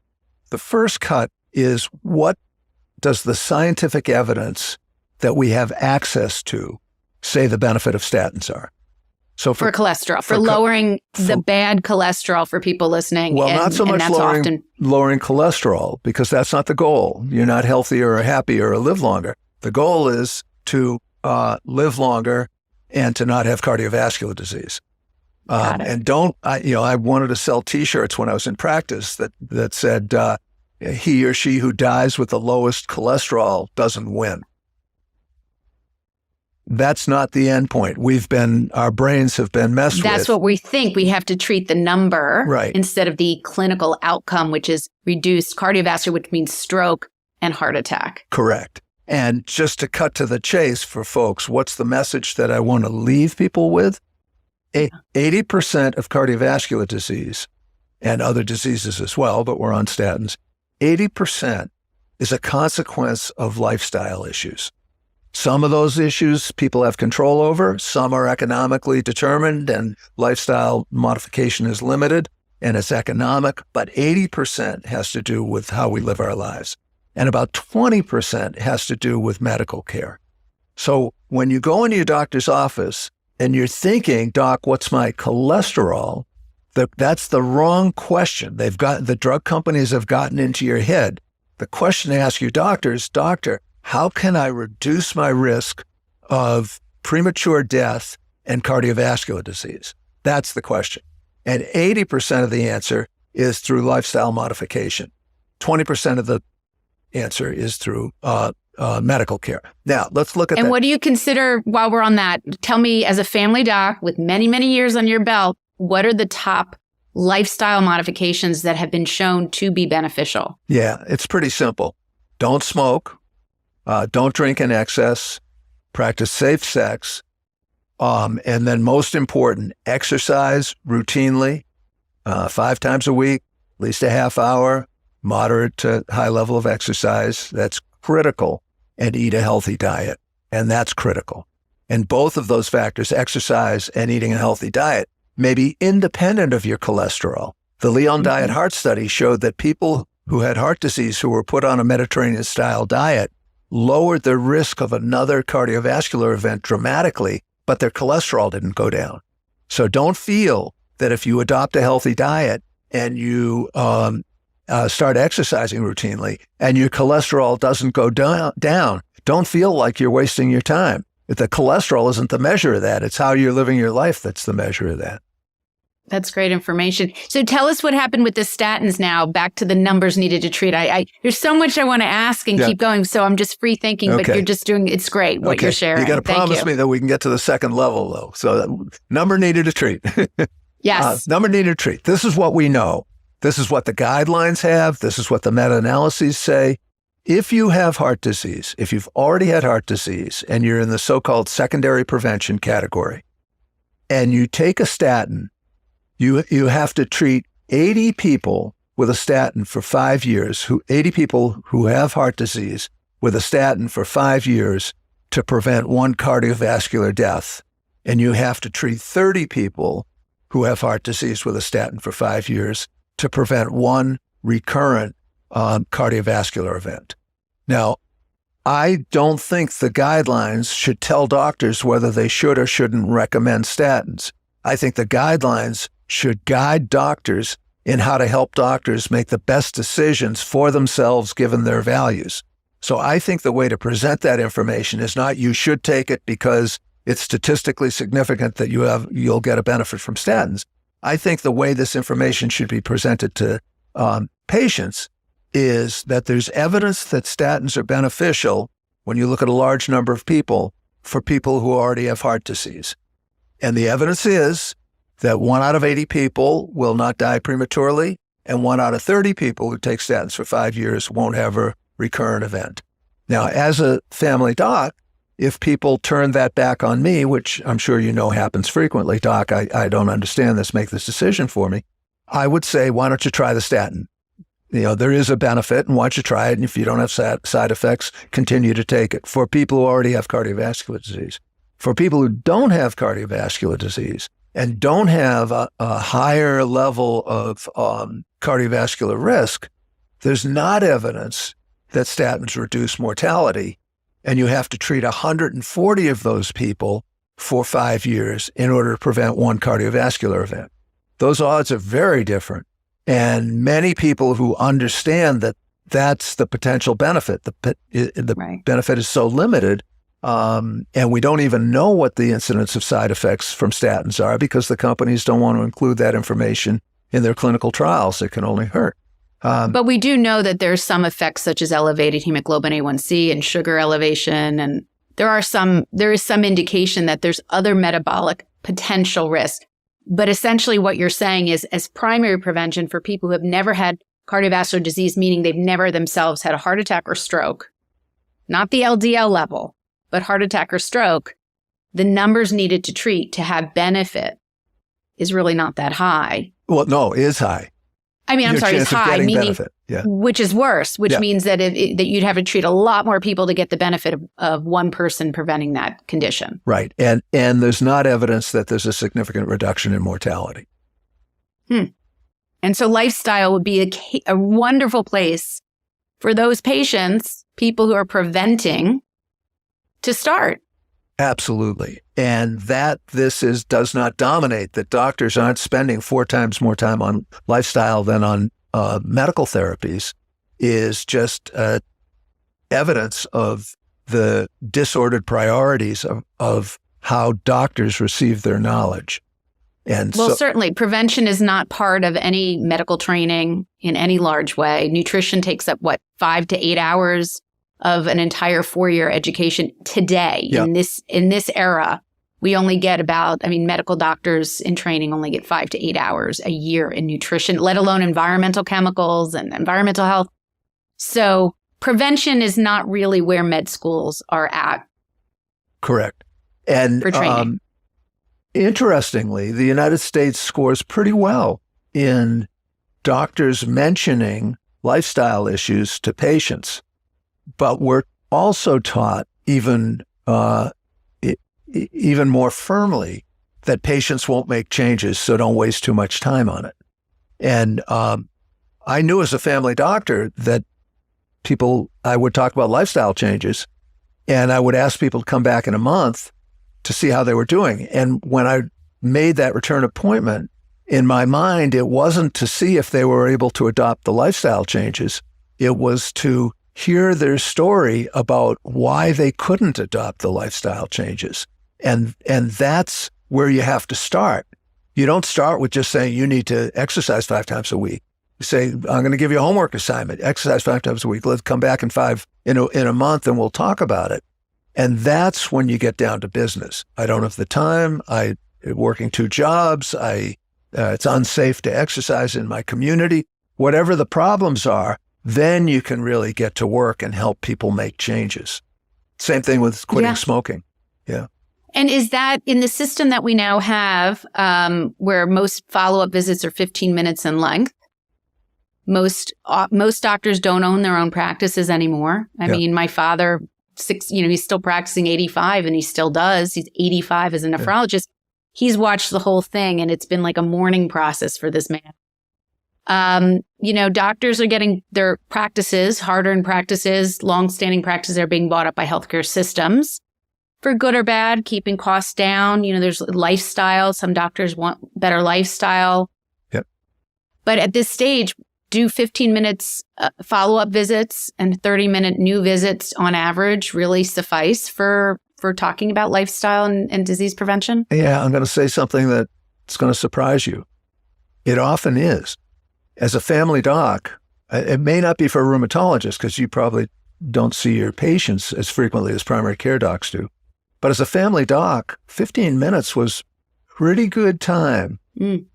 The first cut is, what does the scientific evidence that we have access to say the benefit of statins are? So for cholesterol, for lowering the bad cholesterol for people listening. Well, not so much lowering cholesterol, because that's not the goal. You're not healthier or happier or live longer. The goal is to live longer and to not have cardiovascular disease. And I wanted to sell T-shirts when I was in practice that said, he or she who dies with the lowest cholesterol doesn't win. That's not the end point. Our brains have been messed with. That's what we think. We have to treat the number instead of the clinical outcome, which is reduced cardiovascular, which means stroke and heart attack. Correct. And just to cut to the chase for folks, what's the message that I want to leave people with? 80% of cardiovascular disease and other diseases as well, but we're on statins, 80% is a consequence of lifestyle issues. Some of those issues people have control over. Some are economically determined and lifestyle modification is limited and it's economic, but 80% has to do with how we live our lives. And about 20% has to do with medical care. So when you go into your doctor's office and you're thinking, doc, what's my cholesterol? That's the wrong question. The drug companies have gotten into your head. The question to ask your doctor is, doctor, how can I reduce my risk of premature death and cardiovascular disease? That's the question. And 80% of the answer is through lifestyle modification. 20% of the answer is through medical care. Now, let's look at that. And what do you consider, while we're on that, tell me, as a family doc with many, many years on your belt, what are the top lifestyle modifications that have been shown to be beneficial? Yeah, it's pretty simple. Don't smoke. Don't drink in excess. Practice safe sex. And then most important, exercise routinely, 5 times a week, at least a half hour, moderate to high level of exercise. That's critical. And eat a healthy diet. And that's critical. And both of those factors, exercise and eating a healthy diet, may be independent of your cholesterol. The Leon Diet Heart Study showed that people who had heart disease who were put on a Mediterranean-style diet lowered their risk of another cardiovascular event dramatically, but their cholesterol didn't go down. So don't feel that if you adopt a healthy diet and you start exercising routinely and your cholesterol doesn't go down, don't feel like you're wasting your time. The cholesterol isn't the measure of that. It's how you're living your life that's the measure of that. That's great information. So tell us what happened with the statins now, back to the numbers needed to treat. There's so much I want to ask and keep going, so I'm just free thinking, but you're just doing, it's great what you're sharing. You got to promise me that we can get to the second level, though. So number needed to treat. Yes. Number needed to treat. This is what we know. This is what the guidelines have. This is what the meta-analyses say. If you have heart disease, if you've already had heart disease and you're in the so-called secondary prevention category, and you take a statin, you have to treat 80 people with a statin for 5 years, 80 people who have heart disease with a statin for 5 years to prevent one cardiovascular death. And you have to treat 30 people who have heart disease with a statin for 5 years to prevent one recurrent cardiovascular event. Now, I don't think the guidelines should tell doctors whether they should or shouldn't recommend statins. I think the guidelines should guide doctors in how to help doctors make the best decisions for themselves given their values. So I think the way to present that information is not you should take it because it's statistically significant that you'll get a benefit from statins. I think the way this information should be presented to patients is that there's evidence that statins are beneficial when you look at a large number of people for people who already have heart disease. And the evidence is that 1 out of 80 people will not die prematurely, and 1 out of 30 people who take statins for 5 years won't have a recurrent event. Now, as a family doc, if people turn that back on me, which I'm sure you know happens frequently, doc, I don't understand this, make this decision for me, I would say, why don't you try the statin? There is a benefit, and why don't you try it? And if you don't have side effects, continue to take it. For people who already have cardiovascular disease. For people who don't have cardiovascular disease and don't have a higher level of cardiovascular risk, there's not evidence that statins reduce mortality, and you have to treat 140 of those people for 5 years in order to prevent one cardiovascular event. Those odds are very different. And many people who understand that that's the potential benefit, the Right. benefit is so limited, and we don't even know what the incidence of side effects from statins are because the companies don't want to include that information in their clinical trials. It can only hurt. But we do know that there's some effects such as elevated hemoglobin A1C and sugar elevation. And there is some indication that there's other metabolic potential risk. But essentially what you're saying is as primary prevention for people who have never had cardiovascular disease, meaning they've never themselves had a heart attack or stroke, not the LDL level, but heart attack or stroke, the numbers needed to treat to have benefit is really not that high. Well, no, it is high. I mean, I'm sorry, it's high, meaning, which is worse, which means that that you'd have to treat a lot more people to get the benefit of one person preventing that condition. Right. And there's not evidence that there's a significant reduction in mortality. And so lifestyle would be a wonderful place for those patients, people who are preventing, to start. Absolutely. And that does not dominate, that doctors aren't spending 4 times more time on lifestyle than on medical therapies is just evidence of the disordered priorities of how doctors receive their knowledge. And certainly prevention is not part of any medical training in any large way. Nutrition takes up 5 to 8 hours of an entire 4-year education today. In this era. We only get medical doctors in training only get 5 to 8 hours a year in nutrition, let alone environmental chemicals and environmental health. So prevention is not really where med schools are at. Correct. And for training. Interestingly, the United States scores pretty well in doctors mentioning lifestyle issues to patients. But we're also taught even more firmly that patients won't make changes, so don't waste too much time on it. And I knew as a family doctor that I would talk about lifestyle changes, and I would ask people to come back in a month to see how they were doing. And when I made that return appointment, in my mind, it wasn't to see if they were able to adopt the lifestyle changes. It was to hear their story about why they couldn't adopt the lifestyle changes. And that's where you have to start. You don't start with just saying you need to exercise 5 times a week. You say, I'm going to give you a homework assignment, exercise 5 times a week. Let's come back in a month and we'll talk about it. And that's when you get down to business. I don't have the time. I'm working 2 jobs. It's unsafe to exercise in my community. Whatever the problems are, then you can really get to work and help people make changes. Same thing with quitting smoking. Yeah. And is that in the system that we now have, where most follow-up visits are 15 minutes in length? Most doctors don't own their own practices anymore. I mean, my father, he's still practicing 85 and he still does. He's 85 as a nephrologist. He's watched the whole thing and it's been like a mourning process for this man. Doctors are getting their practices, hard-earned practices, long-standing practices are being bought up by healthcare systems for good or bad, keeping costs down. There's lifestyle. Some doctors want better lifestyle. Yep. But at this stage, do 15 minutes follow-up visits and 30-minute new visits on average really suffice for talking about lifestyle and disease prevention? Yeah, I'm going to say something that's going to surprise you. It often is. As a family doc, it may not be for a rheumatologist because you probably don't see your patients as frequently as primary care docs do. But as a family doc, 15 minutes was pretty good time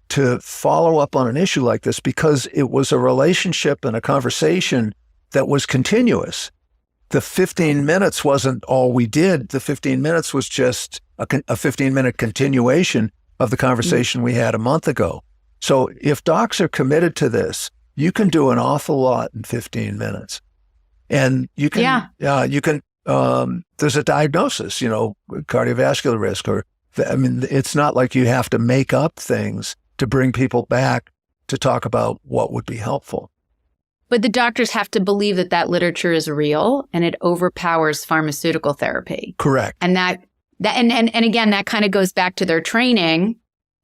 to follow up on an issue like this because it was a relationship and a conversation that was continuous. The 15 minutes wasn't all we did. The 15 minutes was just a 15-minute continuation of the conversation we had a month ago. So if docs are committed to this, you can do an awful lot in 15 minutes. And you can, there's a diagnosis, cardiovascular risk, it's not like you have to make up things to bring people back to talk about what would be helpful. But the doctors have to believe that literature is real and it overpowers pharmaceutical therapy. Correct. And and again, that kind of goes back to their training.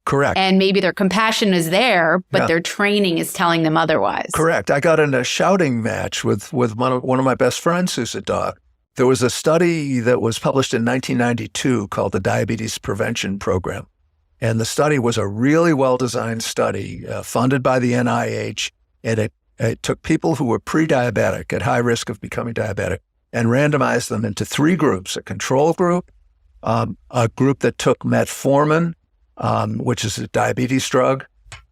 Correct. And maybe their compassion is there, but their training is telling them otherwise. Correct. I got in a shouting match with one of my best friends who's a doc. There was a study that was published in 1992 called the Diabetes Prevention Program. And the study was a really well-designed study funded by the NIH. And it took people who were pre-diabetic at high risk of becoming diabetic and randomized them into three groups: a control group, a group that took metformin, which is a diabetes drug,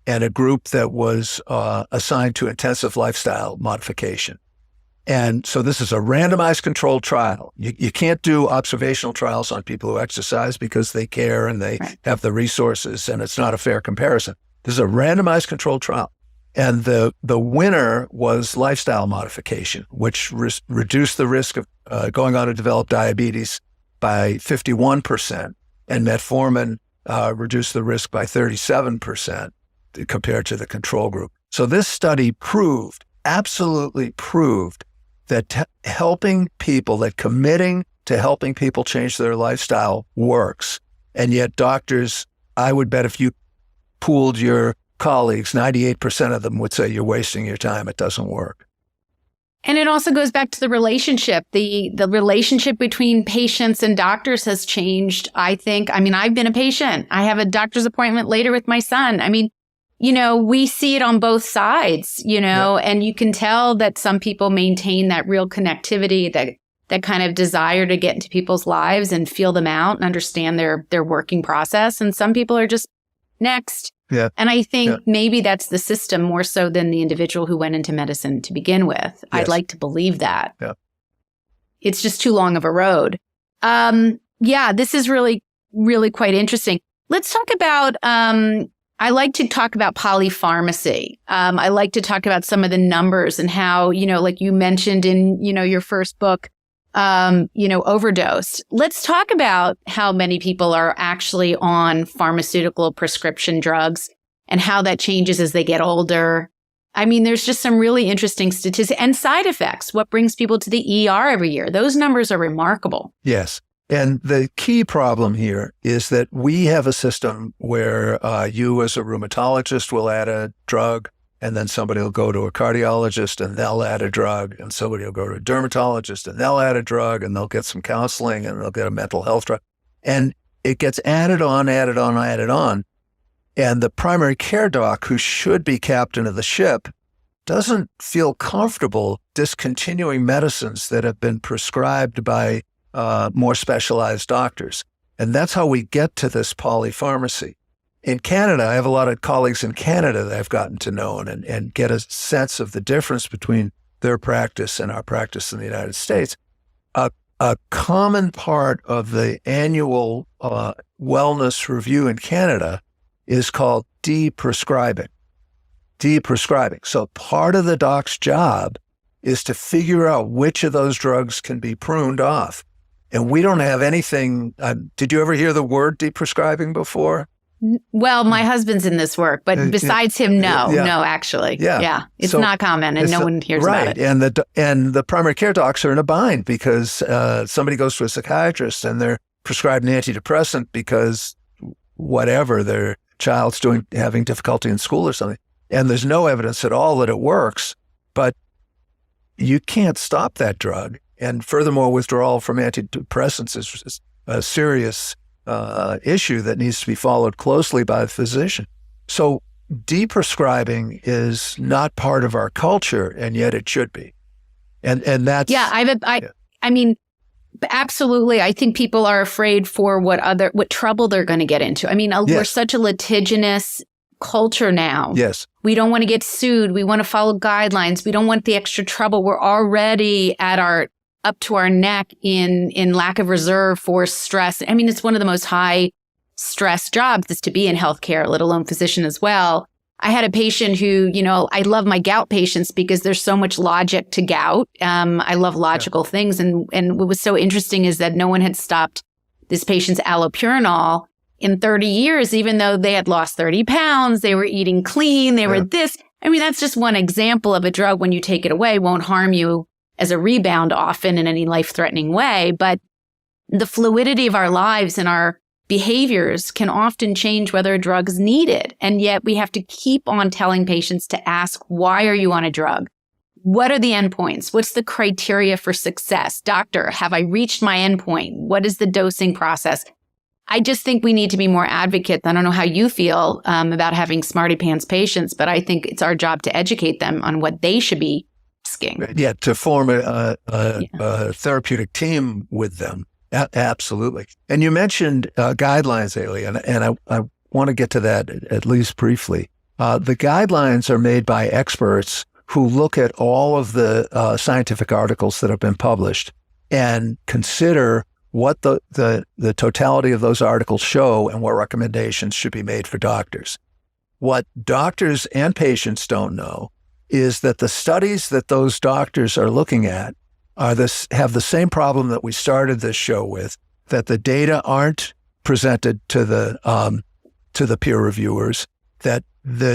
and a group that was assigned to intensive lifestyle modification. And so this is a randomized controlled trial. You can't do observational trials on people who exercise because they care and they have the resources, and it's not a fair comparison. This is a randomized controlled trial. And the winner was lifestyle modification, which reduced the risk of going on to develop diabetes by 51%, and metformin reduced the risk by 37% compared to the control group. So this study absolutely proved that committing to helping people change their lifestyle works. And yet doctors, I would bet if you pooled your colleagues, 98% of them would say you're wasting your time. It doesn't work. And it also goes back to the relationship. The relationship between patients and doctors has changed, I think. I mean, I've been a patient. I have a doctor's appointment later with my son. I mean, we see it on both sides, and you can tell that some people maintain that real connectivity, that kind of desire to get into people's lives and feel them out and understand their working process. And some people are just next. Yeah. And I think maybe that's the system more so than the individual who went into medicine to begin with. Yes. I'd like to believe that. Yeah. It's just too long of a road. This is really, really quite interesting. Let's talk about, I like to talk about polypharmacy. I like to talk about some of the numbers and how, like you mentioned in, your first book, overdose. Let's talk about how many people are actually on pharmaceutical prescription drugs and how that changes as they get older. I mean, there's just some really interesting statistics and side effects. What brings people to the ER every year? Those numbers are remarkable. Yes. And the key problem here is that we have a system where you as a rheumatologist will add a drug, and then somebody will go to a cardiologist and they'll add a drug, and somebody will go to a dermatologist and they'll add a drug, and they'll get some counseling and they'll get a mental health drug. And it gets added on. And the primary care doc, who should be captain of the ship, doesn't feel comfortable discontinuing medicines that have been prescribed by more specialized doctors. And that's how we get to this polypharmacy. In Canada, I have a lot of colleagues in Canada that I've gotten to know and get a sense of the difference between their practice and our practice in the United States, a common part of the annual wellness review in Canada is called deprescribing. Deprescribing. So part of the doc's job is to figure out which of those drugs can be pruned off. And we don't have anything. Did you ever hear the word deprescribing before? Well, my husband's in this work, but besides him, no, actually. Yeah. It's not common and no one hears about it. And the primary care docs are in a bind because somebody goes to a psychiatrist and they're prescribed an antidepressant because whatever, their child's having difficulty in school or something. And there's no evidence at all that it works, but you can't stop that drug. And furthermore, withdrawal from antidepressants is a serious issue that needs to be followed closely by the physician. So deprescribing is not part of our culture, and yet it should be. And that's I mean, absolutely. I think people are afraid for what trouble they're going to get into. I mean, we're such a litigious culture now. Yes. We don't want to get sued. We want to follow guidelines. We don't want the extra trouble. We're already up to our neck in lack of reserve for stress. I mean, it's one of the most high stress jobs is to be in healthcare, let alone physician as well. I had a patient who, I love my gout patients because there's so much logic to gout. I love logical things. And what was so interesting is that no one had stopped this patient's allopurinol in 30 years, even though they had lost 30 pounds, they were eating clean, they were this. I mean, that's just one example of a drug when you take it away won't harm you as a rebound often in any life-threatening way. But the fluidity of our lives and our behaviors can often change whether a drug is needed. And yet we have to keep on telling patients to ask, why are you on a drug? What are the endpoints? What's the criteria for success? Doctor, have I reached my endpoint? What is the dosing process? I just think we need to be more advocates. I don't know how you feel about having smarty pants patients, but I think it's our job to educate them on what they should be asking. Yeah, to form a therapeutic team with them. Absolutely. And you mentioned guidelines, Lahey, and I want to get to that at least briefly. The guidelines are made by experts who look at all of the scientific articles that have been published and consider what the totality of those articles show and what recommendations should be made for doctors. What doctors and patients don't know is that the studies that those doctors are looking at have the same problem that we started this show with, that the data aren't presented to the peer reviewers, that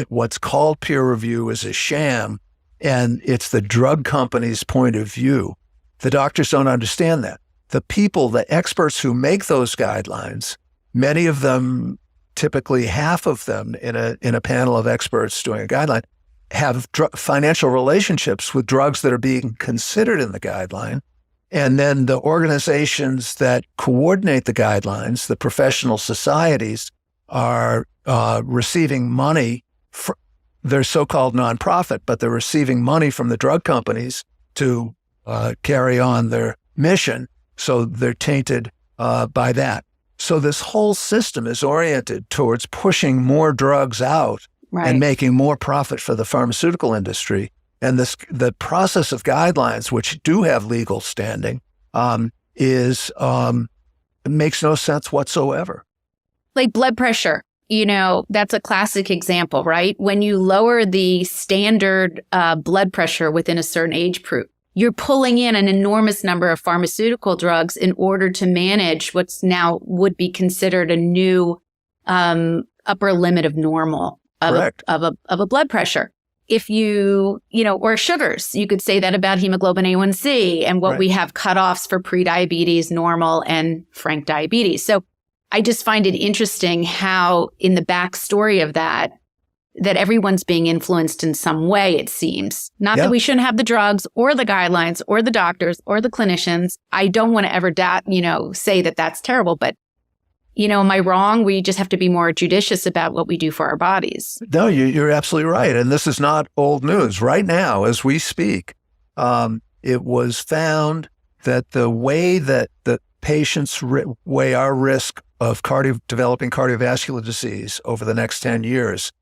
what's called peer review is a sham, and it's the drug company's point of view. The doctors don't understand that. The experts who make those guidelines, many of them, typically half of them in a panel of experts doing a guideline, have financial relationships with drugs that are being considered in the guideline. And then the organizations that coordinate the guidelines, the professional societies, are receiving money. They're so-called nonprofit, but they're receiving money from the drug companies to carry on their mission. So they're tainted by that. So this whole system is oriented towards pushing more drugs out and making more profit for the pharmaceutical industry. And the process of guidelines, which do have legal standing, makes no sense whatsoever. Like blood pressure, that's a classic example, right? When you lower the standard blood pressure within a certain age group, you're pulling in an enormous number of pharmaceutical drugs in order to manage what's now would be considered a new upper limit of normal of a blood pressure. If or sugars, you could say that about hemoglobin A1C and what we have cutoffs for prediabetes, normal, and frank diabetes. So I just find it interesting how in the backstory of that everyone's being influenced in some way, it seems. Not that we shouldn't have the drugs or the guidelines or the doctors or the clinicians. I don't want to ever say that that's terrible, but am I wrong? We just have to be more judicious about what we do for our bodies. No, you're absolutely right. And this is not old news. Right now, as we speak, it was found that the way that the patients weigh our risk of developing cardiovascular disease over the next 10 years,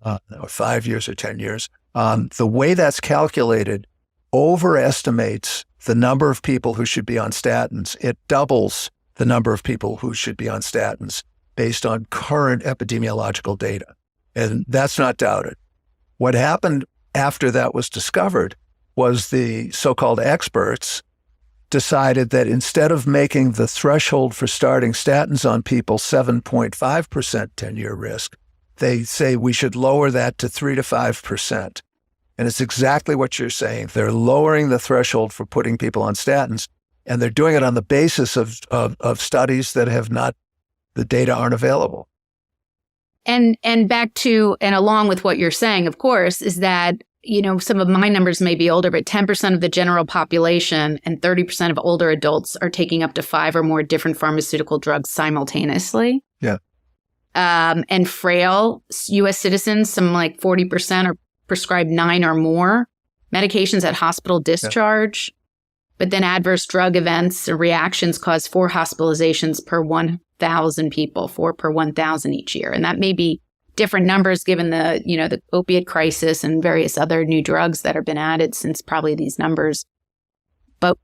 or 5 years or 10 years, the way that's calculated overestimates the number of people who should be on statins. It doubles the number of people who should be on statins based on current epidemiological data. And that's not doubted. What happened after that was discovered was the so-called experts decided that instead of making the threshold for starting statins on people 7.5% 10-year risk, they say we should lower that to 3 to 5%. And it's exactly what you're saying. They're lowering the threshold for putting people on statins, and they're doing it on the basis of studies that have not, the data aren't available. And back to, and along with what you're saying, of course, is that, some of my numbers may be older, but 10% of the general population and 30% of older adults are taking up to 5 or more different pharmaceutical drugs simultaneously. Yeah. And frail U.S. citizens, some like 40% are prescribed 9 or more medications at hospital discharge. Yeah. But then adverse drug events and reactions cause 4 hospitalizations per 1,000 people, 4 per 1,000 each year. And that may be different numbers given the, the opiate crisis and various other new drugs that have been added since probably these numbers. But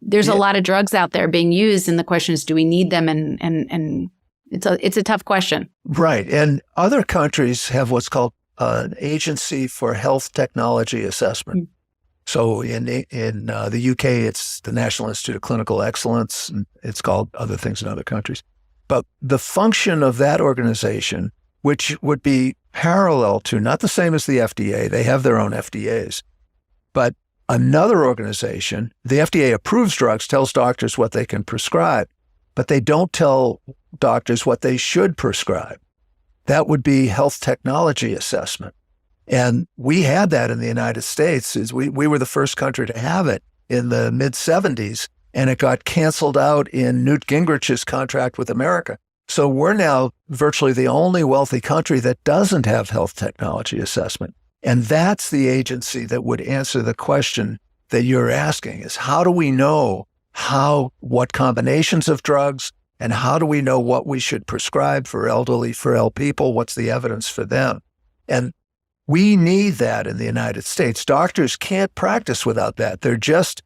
there's a lot of drugs out there being used. And the question is, do we need them? And it's a tough question. Right. And other countries have what's called an Agency for Health Technology Assessment. Mm-hmm. So in the UK, it's the National Institute of Clinical Excellence, and it's called other things in other countries. But the function of that organization, which would be parallel to, not the same as the FDA, they have their own FDAs, but another organization, the FDA approves drugs, tells doctors what they can prescribe, but they don't tell doctors what they should prescribe. That would be health technology assessment. And we had that in the United States. We were the first country to have it in the mid-'70s, and it got canceled out in Newt Gingrich's contract with America. So we're now virtually the only wealthy country that doesn't have health technology assessment. And that's the agency that would answer the question that you're asking, is how do we know what combinations of drugs, and how do we know what we should prescribe for elderly, frail people? What's the evidence for them? And we need that in the United States. Doctors can't practice without that. They're just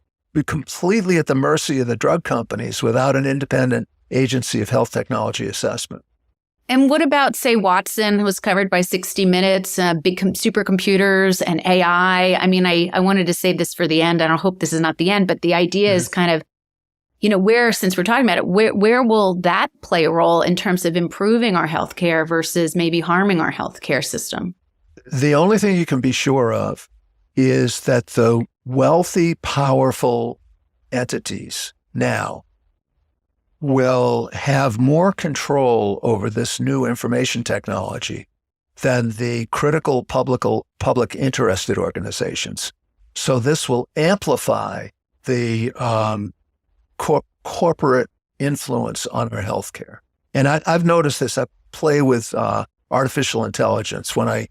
completely at the mercy of the drug companies without an independent agency of health technology assessment. And what about, say, Watson, who was covered by 60 Minutes, big supercomputers and AI? I mean, I wanted to save this for the end. I don't hope this is not the end, but the idea is kind of, where, since we're talking about it, where will that play a role in terms of improving our healthcare versus maybe harming our healthcare system? The only thing you can be sure of is that the wealthy, powerful entities now will have more control over this new information technology than the critical public interested organizations. So this will amplify the corporate influence on our healthcare. And I've noticed this. I play with artificial intelligence when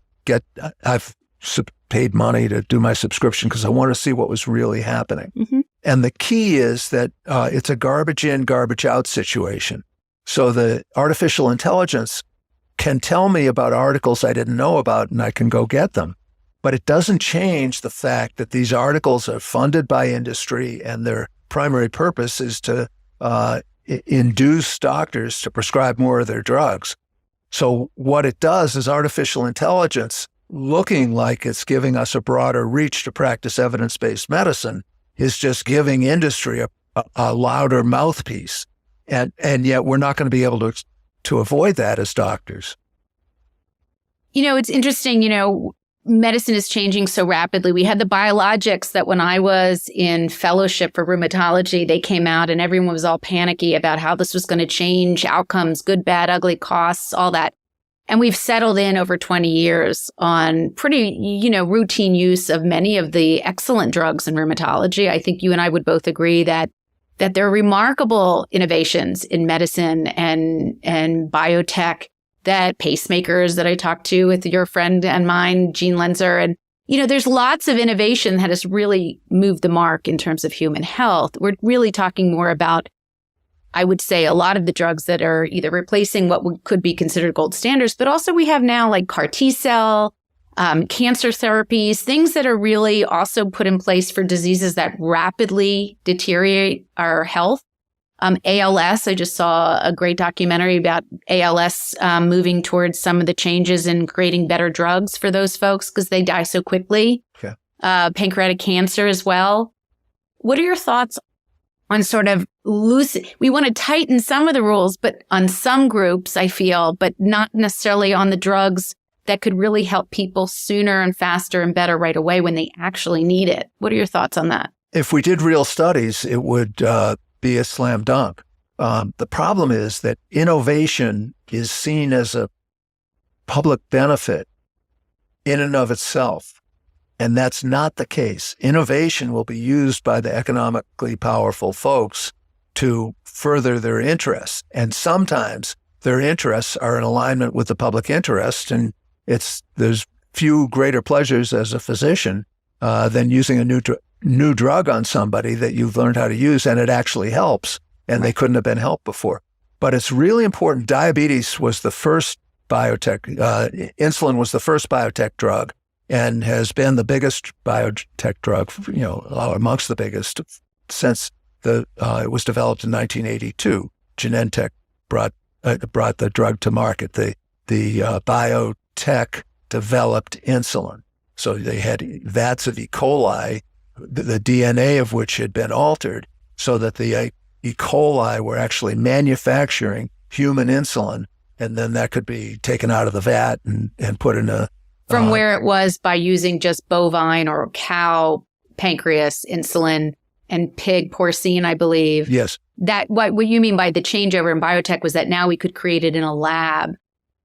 I've paid money to do my subscription because I want to see what was really happening. Mm-hmm. And the key is that it's a garbage in, garbage out situation. So the artificial intelligence can tell me about articles I didn't know about, and I can go get them. But it doesn't change the fact that these articles are funded by industry, and their primary purpose is to induce doctors to prescribe more of their drugs. So what it does is artificial intelligence, looking like it's giving us a broader reach to practice evidence-based medicine, is just giving industry a louder mouthpiece. And yet we're not going to be able to avoid that as doctors. It's interesting, medicine is changing so rapidly. We had the biologics that when I was in fellowship for rheumatology, they came out and everyone was all panicky about how this was going to change outcomes, good, bad, ugly, costs, all that. And we've settled in over 20 years on pretty, routine use of many of the excellent drugs in rheumatology. I think you and I would both agree that there are remarkable innovations in medicine and biotech, that pacemakers that I talked to with your friend and mine, Gene Lenzer. And, there's lots of innovation that has really moved the mark in terms of human health. We're really talking more about, I would say, a lot of the drugs that are either replacing what could be considered gold standards, but also we have now like CAR T-cell, cancer therapies, things that are really also put in place for diseases that rapidly deteriorate our health. ALS, I just saw a great documentary about ALS moving towards some of the changes in creating better drugs for those folks because they die so quickly. Okay. Pancreatic cancer as well. What are your thoughts on sort of we want to tighten some of the rules, but on some groups, I feel, but not necessarily on the drugs that could really help people sooner and faster and better right away when they actually need it. What are your thoughts on that? If we did real studies, it would be a slam dunk. The problem is that innovation is seen as a public benefit in and of itself. And that's not the case. Innovation will be used by the economically powerful folks to further their interests. And sometimes their interests are in alignment with the public interest. And there's few greater pleasures as a physician than using a new drug on somebody that you've learned how to use and it actually helps and they couldn't have been helped before. But it's really important. Diabetes was the first biotech, insulin was the first biotech drug and has been the biggest biotech drug, amongst the biggest since it was developed in 1982. Genentech brought the drug to market. The biotech developed insulin. So they had vats of E. coli, the DNA of which had been altered so that the E. coli were actually manufacturing human insulin, and then that could be taken out of the vat and put in a... From where it was by using just bovine or cow pancreas insulin and pig porcine, I believe. Yes. What you mean by the changeover in biotech was that now we could create it in a lab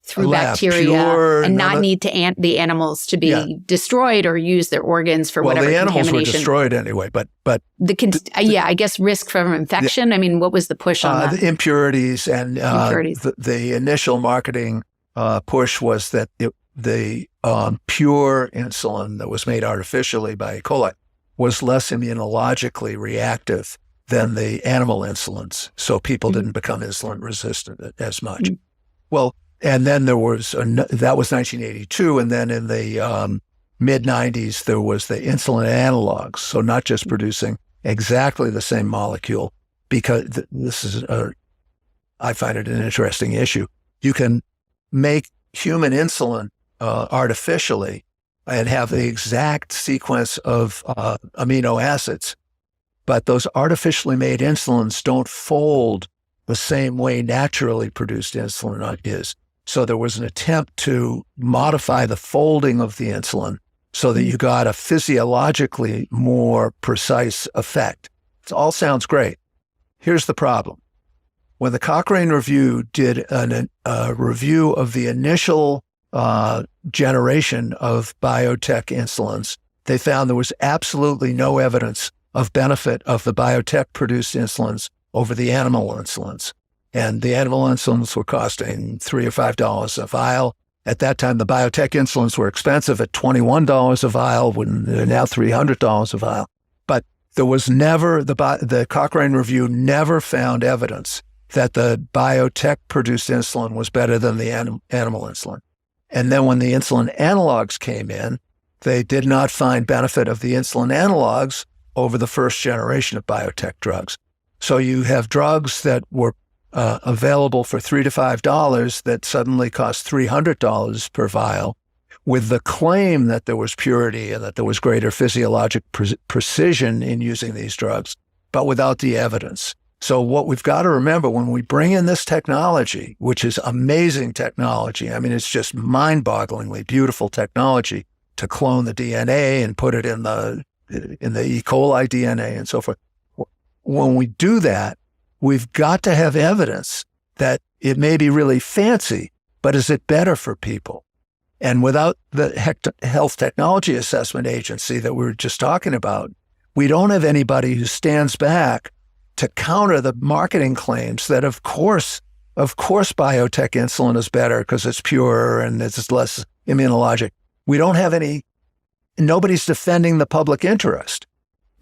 through bacteria and not need the animals to be destroyed or use their organs for whatever contamination. Well, the animals were destroyed anyway, but I guess risk from infection. I mean, what was the push on that? The impurities and the initial marketing push was that the pure insulin that was made artificially by E. coli was less immunologically reactive than the animal insulins, so people didn't become insulin resistant as much. Mm-hmm. Well. And then there was, that was 1982. And then in the mid-90s, there was the insulin analogs. So not just producing exactly the same molecule, because this is, I find it an interesting issue. You can make human insulin artificially and have the exact sequence of amino acids, but those artificially made insulins don't fold the same way naturally produced insulin is. So there was an attempt to modify the folding of the insulin so that you got a physiologically more precise effect. It all sounds great. Here's the problem. When the Cochrane Review did a review of the initial generation of biotech insulins, they found there was absolutely no evidence of benefit of the biotech-produced insulins over the animal insulins. And the animal insulins were costing $3 or $5 a vial. At that time, the biotech insulins were expensive at $21 a vial, when they're now $300 a vial. But there was never, the Cochrane Review never found evidence that the biotech-produced insulin was better than the animal insulin. And then when the insulin analogs came in, they did not find benefit of the insulin analogs over the first generation of biotech drugs. So you have drugs that were available for $3 to $5 that suddenly cost $300 per vial, with the claim that there was purity and that there was greater physiologic precision in using these drugs, but without the evidence. So what we've got to remember when we bring in this technology, which is amazing technology, I mean, it's just mind-bogglingly beautiful technology to clone the DNA and put it in the E. coli DNA and so forth. When we do that, we've got to have evidence that it may be really fancy, but is it better for people? And without the Health Technology Assessment Agency that we were just talking about, we don't have anybody who stands back to counter the marketing claims that, of course, biotech insulin is better because it's pure and it's less immunologic. We don't have nobody's defending the public interest.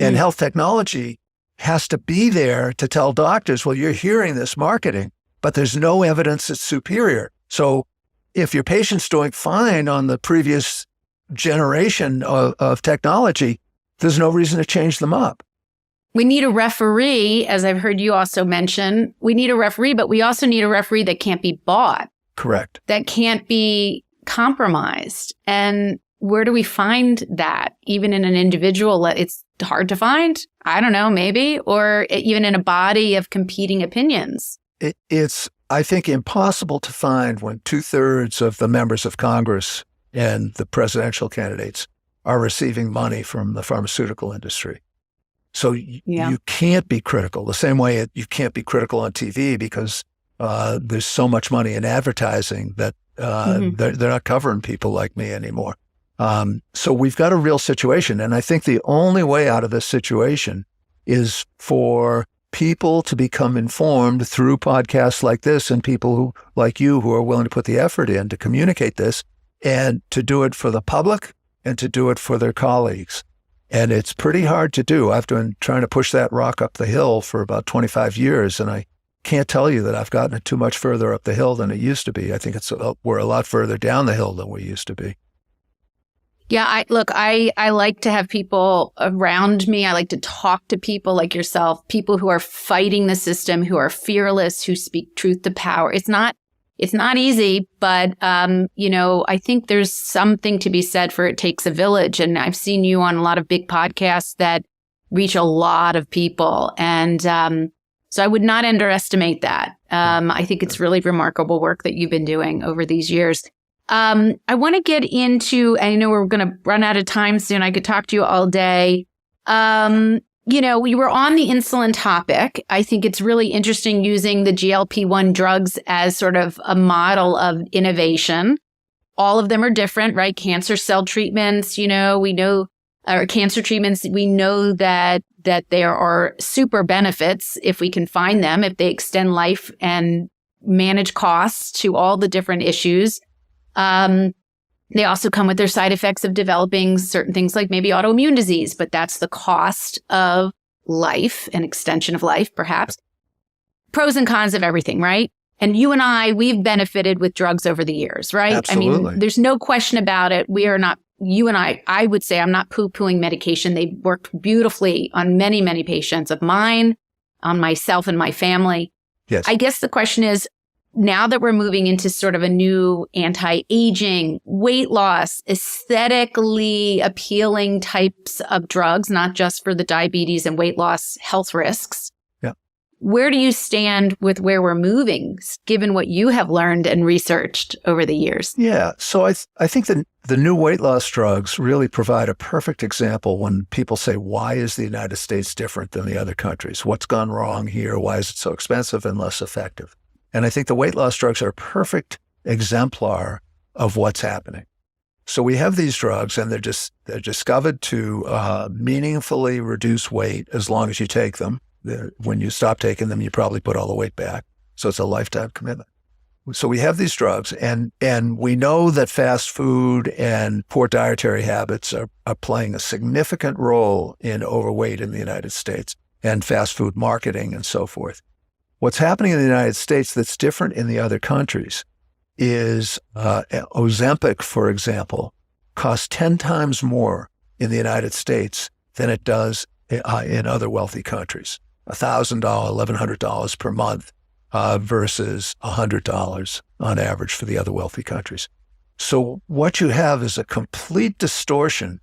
And health technology has to be there to tell doctors, well, you're hearing this marketing, but there's no evidence it's superior. So if your patient's doing fine on the previous generation of technology, there's no reason to change them up. We need a referee, as I've heard you also mention. We need a referee, but we also need a referee that can't be bought. Correct. That can't be compromised. And where do we find that? Even in an individual, it's hard to find. I don't know, maybe, or even in a body of competing opinions. It's, I think, impossible to find when 2/3 of the members of Congress and the presidential candidates are receiving money from the pharmaceutical industry. So you can't be critical. The same way you can't be critical on TV because there's so much money in advertising that they're not covering people like me anymore. So we've got a real situation. And I think the only way out of this situation is for people to become informed through podcasts like this and people who, like you, who are willing to put the effort in to communicate this and to do it for the public and to do it for their colleagues. And it's pretty hard to do. I've been trying to push that rock up the hill for about 25 years, and I can't tell you that I've gotten it too much further up the hill than it used to be. I think we're a lot further down the hill than we used to be. Yeah, I like to have people around me. I like to talk to people like yourself, people who are fighting the system, who are fearless, who speak truth to power. It's not easy, but, I think there's something to be said for it takes a village. And I've seen you on a lot of big podcasts that reach a lot of people. And so I would not underestimate that. I think it's really remarkable work that you've been doing over these years. I want to get into, I know we're going to run out of time soon. I could talk to you all day. We were on the insulin topic. I think it's really interesting using the GLP-1 drugs as sort of a model of innovation. All of them are different, right? Cancer cell treatments, we know, or cancer treatments, we know that there are super benefits if we can find them, if they extend life and manage costs to all the different issues. They also come with their side effects of developing certain things like maybe autoimmune disease, but that's the cost of life and extension of life, perhaps. Pros and cons of everything, right? And you and I, we've benefited with drugs over the years, right? Absolutely. I mean, there's no question about it. We are not, you and I would say I'm not poo-pooing medication. They've worked beautifully on many, many patients of mine, on myself and my family. Yes. I guess the question is, now that we're moving into sort of a new anti-aging, weight loss, aesthetically appealing types of drugs, not just for the diabetes and weight loss health risks. Yeah. Where do you stand with where we're moving, given what you have learned and researched over the years? Yeah. So I think the new weight loss drugs really provide a perfect example when people say, why is the United States different than the other countries? What's gone wrong here? Why is it so expensive and less effective? And I think the weight loss drugs are a perfect exemplar of what's happening. So we have these drugs and they're discovered to meaningfully reduce weight as long as you take them. When you stop taking them, you probably put all the weight back. So it's a lifetime commitment. So we have these drugs and we know that fast food and poor dietary habits are playing a significant role in overweight in the United States and fast food marketing and so forth. What's happening in the United States that's different in the other countries is Ozempic, for example, costs 10 times more in the United States than it does in other wealthy countries. $1,000, $1,100 per month versus $100 on average for the other wealthy countries. So what you have is a complete distortion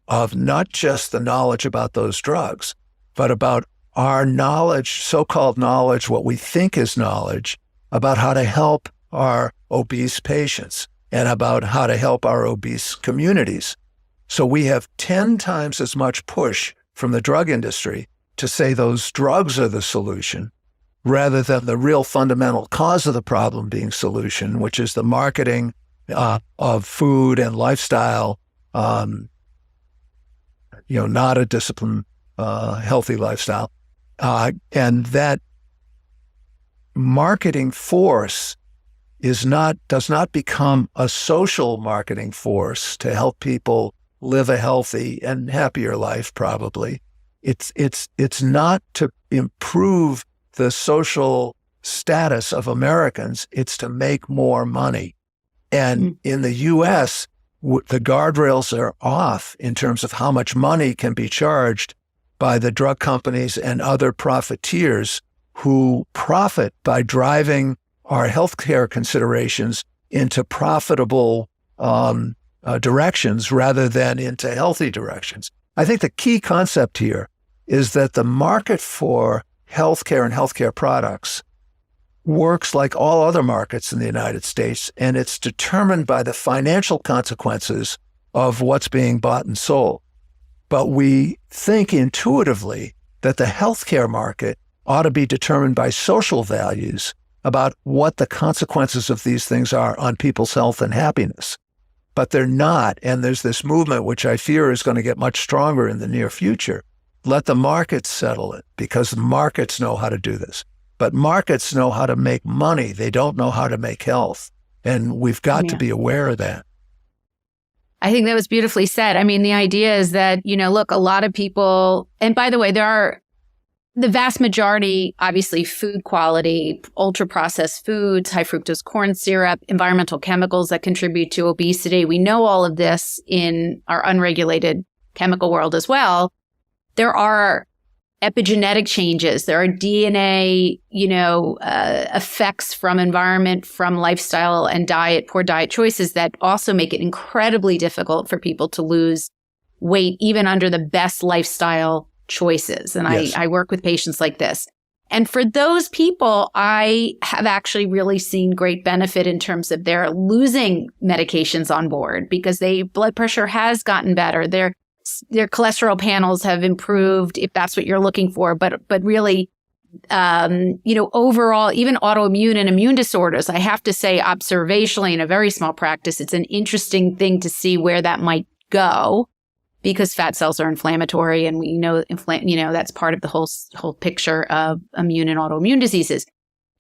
of not just the knowledge about those drugs, but about our knowledge, so-called knowledge, what we think is knowledge about how to help our obese patients and about how to help our obese communities. So we have 10 times as much push from the drug industry to say those drugs are the solution rather than the real fundamental cause of the problem being solution, which is the marketing of food and lifestyle, not a disciplined, healthy lifestyle. And that marketing force does not become a social marketing force to help people live a healthy and happier life, probably. It's not to improve the social status of Americans. It's to make more money. And in the U.S., the guardrails are off in terms of how much money can be charged by the drug companies and other profiteers who profit by driving our healthcare considerations into profitable directions rather than into healthy directions. I think the key concept here is that the market for healthcare and healthcare products works like all other markets in the United States, and it's determined by the financial consequences of what's being bought and sold. But we think intuitively that the healthcare market ought to be determined by social values about what the consequences of these things are on people's health and happiness. But they're not, and there's this movement, which I fear is going to get much stronger in the near future. Let the markets settle it, because the markets know how to do this. But markets know how to make money. They don't know how to make health. And we've got to be aware of that. I think that was beautifully said. I mean, the idea is that, look, a lot of people, and by the way, there are the vast majority, obviously food quality, ultra processed foods, high fructose corn syrup, environmental chemicals that contribute to obesity. We know all of this in our unregulated chemical world as well. There are epigenetic changes. There are DNA, effects from environment, from lifestyle and diet, poor diet choices that also make it incredibly difficult for people to lose weight, even under the best lifestyle choices. And yes. I work with patients like this. And for those people, I have actually really seen great benefit in terms of their losing medications on board because blood pressure has gotten better. Their cholesterol panels have improved, if that's what you're looking for. But really, overall, even autoimmune and immune disorders, I have to say, observationally, in a very small practice, it's an interesting thing to see where that might go because fat cells are inflammatory, and we know that's part of the whole picture of immune and autoimmune diseases.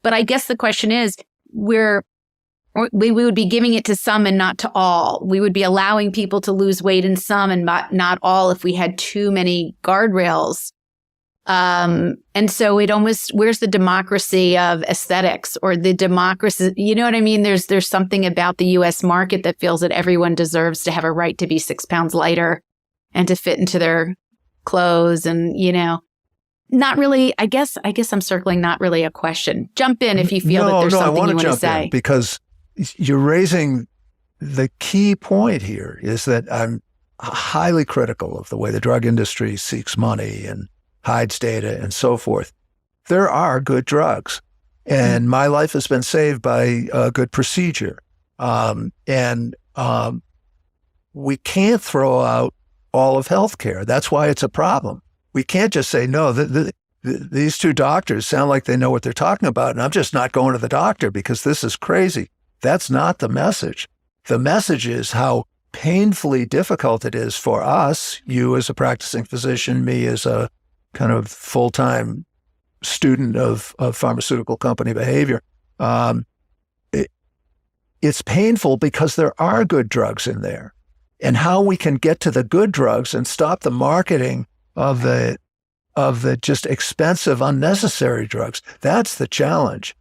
But I guess the question is, we would be giving it to some and not to all. We would be allowing people to lose weight in some and not all if we had too many guardrails. And so where's the democracy of aesthetics or the democracy? You know what I mean? There's something about the U.S. market that feels that everyone deserves to have a right to be 6 pounds lighter and to fit into their clothes and, not really, I guess I'm circling not really a question. Jump in if you feel that there's something you want to say. Because you're raising the key point here is that I'm highly critical of the way the drug industry seeks money and hides data and so forth. There are good drugs, and my life has been saved by a good procedure. We can't throw out all of healthcare. That's why it's a problem. We can't just say, no, these two doctors sound like they know what they're talking about, and I'm just not going to the doctor because this is crazy. That's not the message. The message is how painfully difficult it is for us, you as a practicing physician, me as a kind of full-time student of pharmaceutical company behavior. It's painful because there are good drugs in there. And how we can get to the good drugs and stop the marketing of the just expensive, unnecessary drugs, that's the challenge.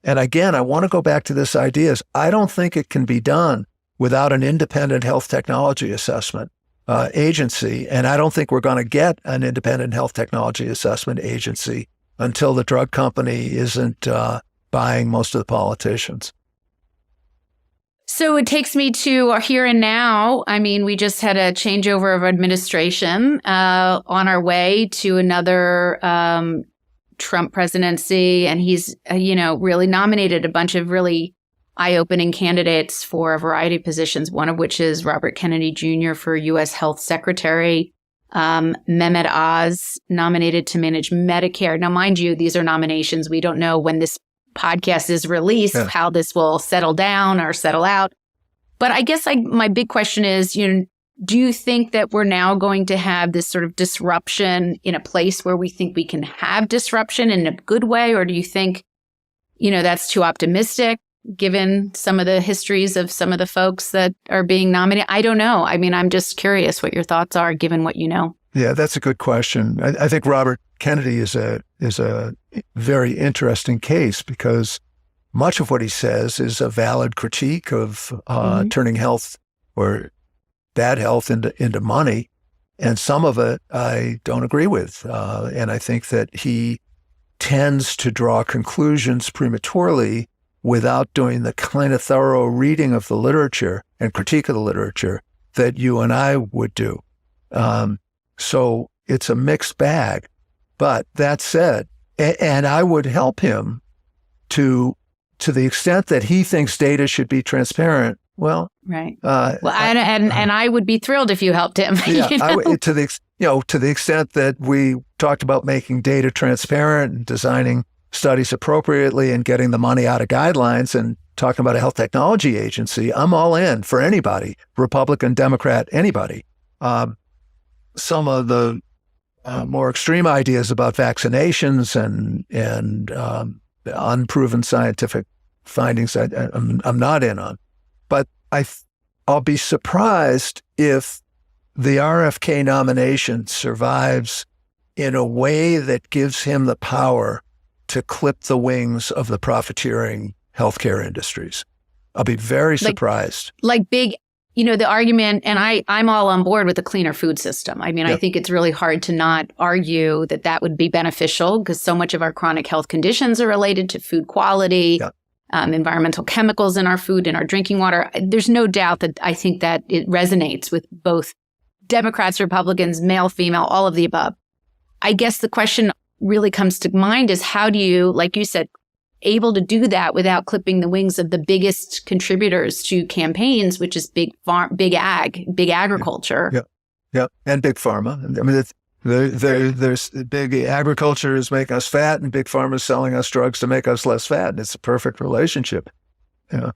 And again, I want to go back to this idea is I don't think it can be done without an independent health technology assessment agency. And I don't think we're going to get an independent health technology assessment agency until the drug company isn't buying most of the politicians. So it takes me to our here and now. I mean, we just had a changeover of administration on our way to another Trump presidency. And he's, really nominated a bunch of really eye-opening candidates for a variety of positions, one of which is Robert Kennedy Jr. for U.S. Health Secretary. Mehmet Oz nominated to manage Medicare. Now, mind you, these are nominations. We don't know when this podcast is released, how this will settle down or settle out. But I guess my big question is, do you think that we're now going to have this sort of disruption in a place where we think we can have disruption in a good way? Or do you think, that's too optimistic given some of the histories of some of the folks that are being nominated? I don't know. I mean, I'm just curious what your thoughts are given what you know. Yeah, that's a good question. I think Robert Kennedy is a very interesting case because much of what he says is a valid critique of turning health or bad health into money. And some of it I don't agree with. And I think that he tends to draw conclusions prematurely without doing the kind of thorough reading of the literature and critique of the literature that you and I would do. So it's a mixed bag. But that said, and I would help him to the extent that he thinks data should be transparent. Well, right. And I would be thrilled if you helped him. Yeah, to the extent that we talked about making data transparent and designing studies appropriately and getting the money out of guidelines and talking about a health technology agency, I'm all in for anybody, Republican, Democrat, anybody. Some of the more extreme ideas about vaccinations and unproven scientific findings, I'm not in on. But I'll be surprised if the RFK nomination survives in a way that gives him the power to clip the wings of the profiteering healthcare industries. I'll be very surprised. Like big, the argument, and I'm all on board with a cleaner food system. I mean, I think it's really hard to not argue that would be beneficial because so much of our chronic health conditions are related to food quality. Yeah. Environmental chemicals in our food, in our drinking water. There's no doubt that I think that it resonates with both Democrats, Republicans, male, female, all of the above. I guess the question really comes to mind is how do you, like you said, able to do that without clipping the wings of the biggest contributors to campaigns, which is big agriculture. Yeah. And big pharma. I mean, there's big agriculture is making us fat and big pharma is selling us drugs to make us less fat. And it's a perfect relationship. The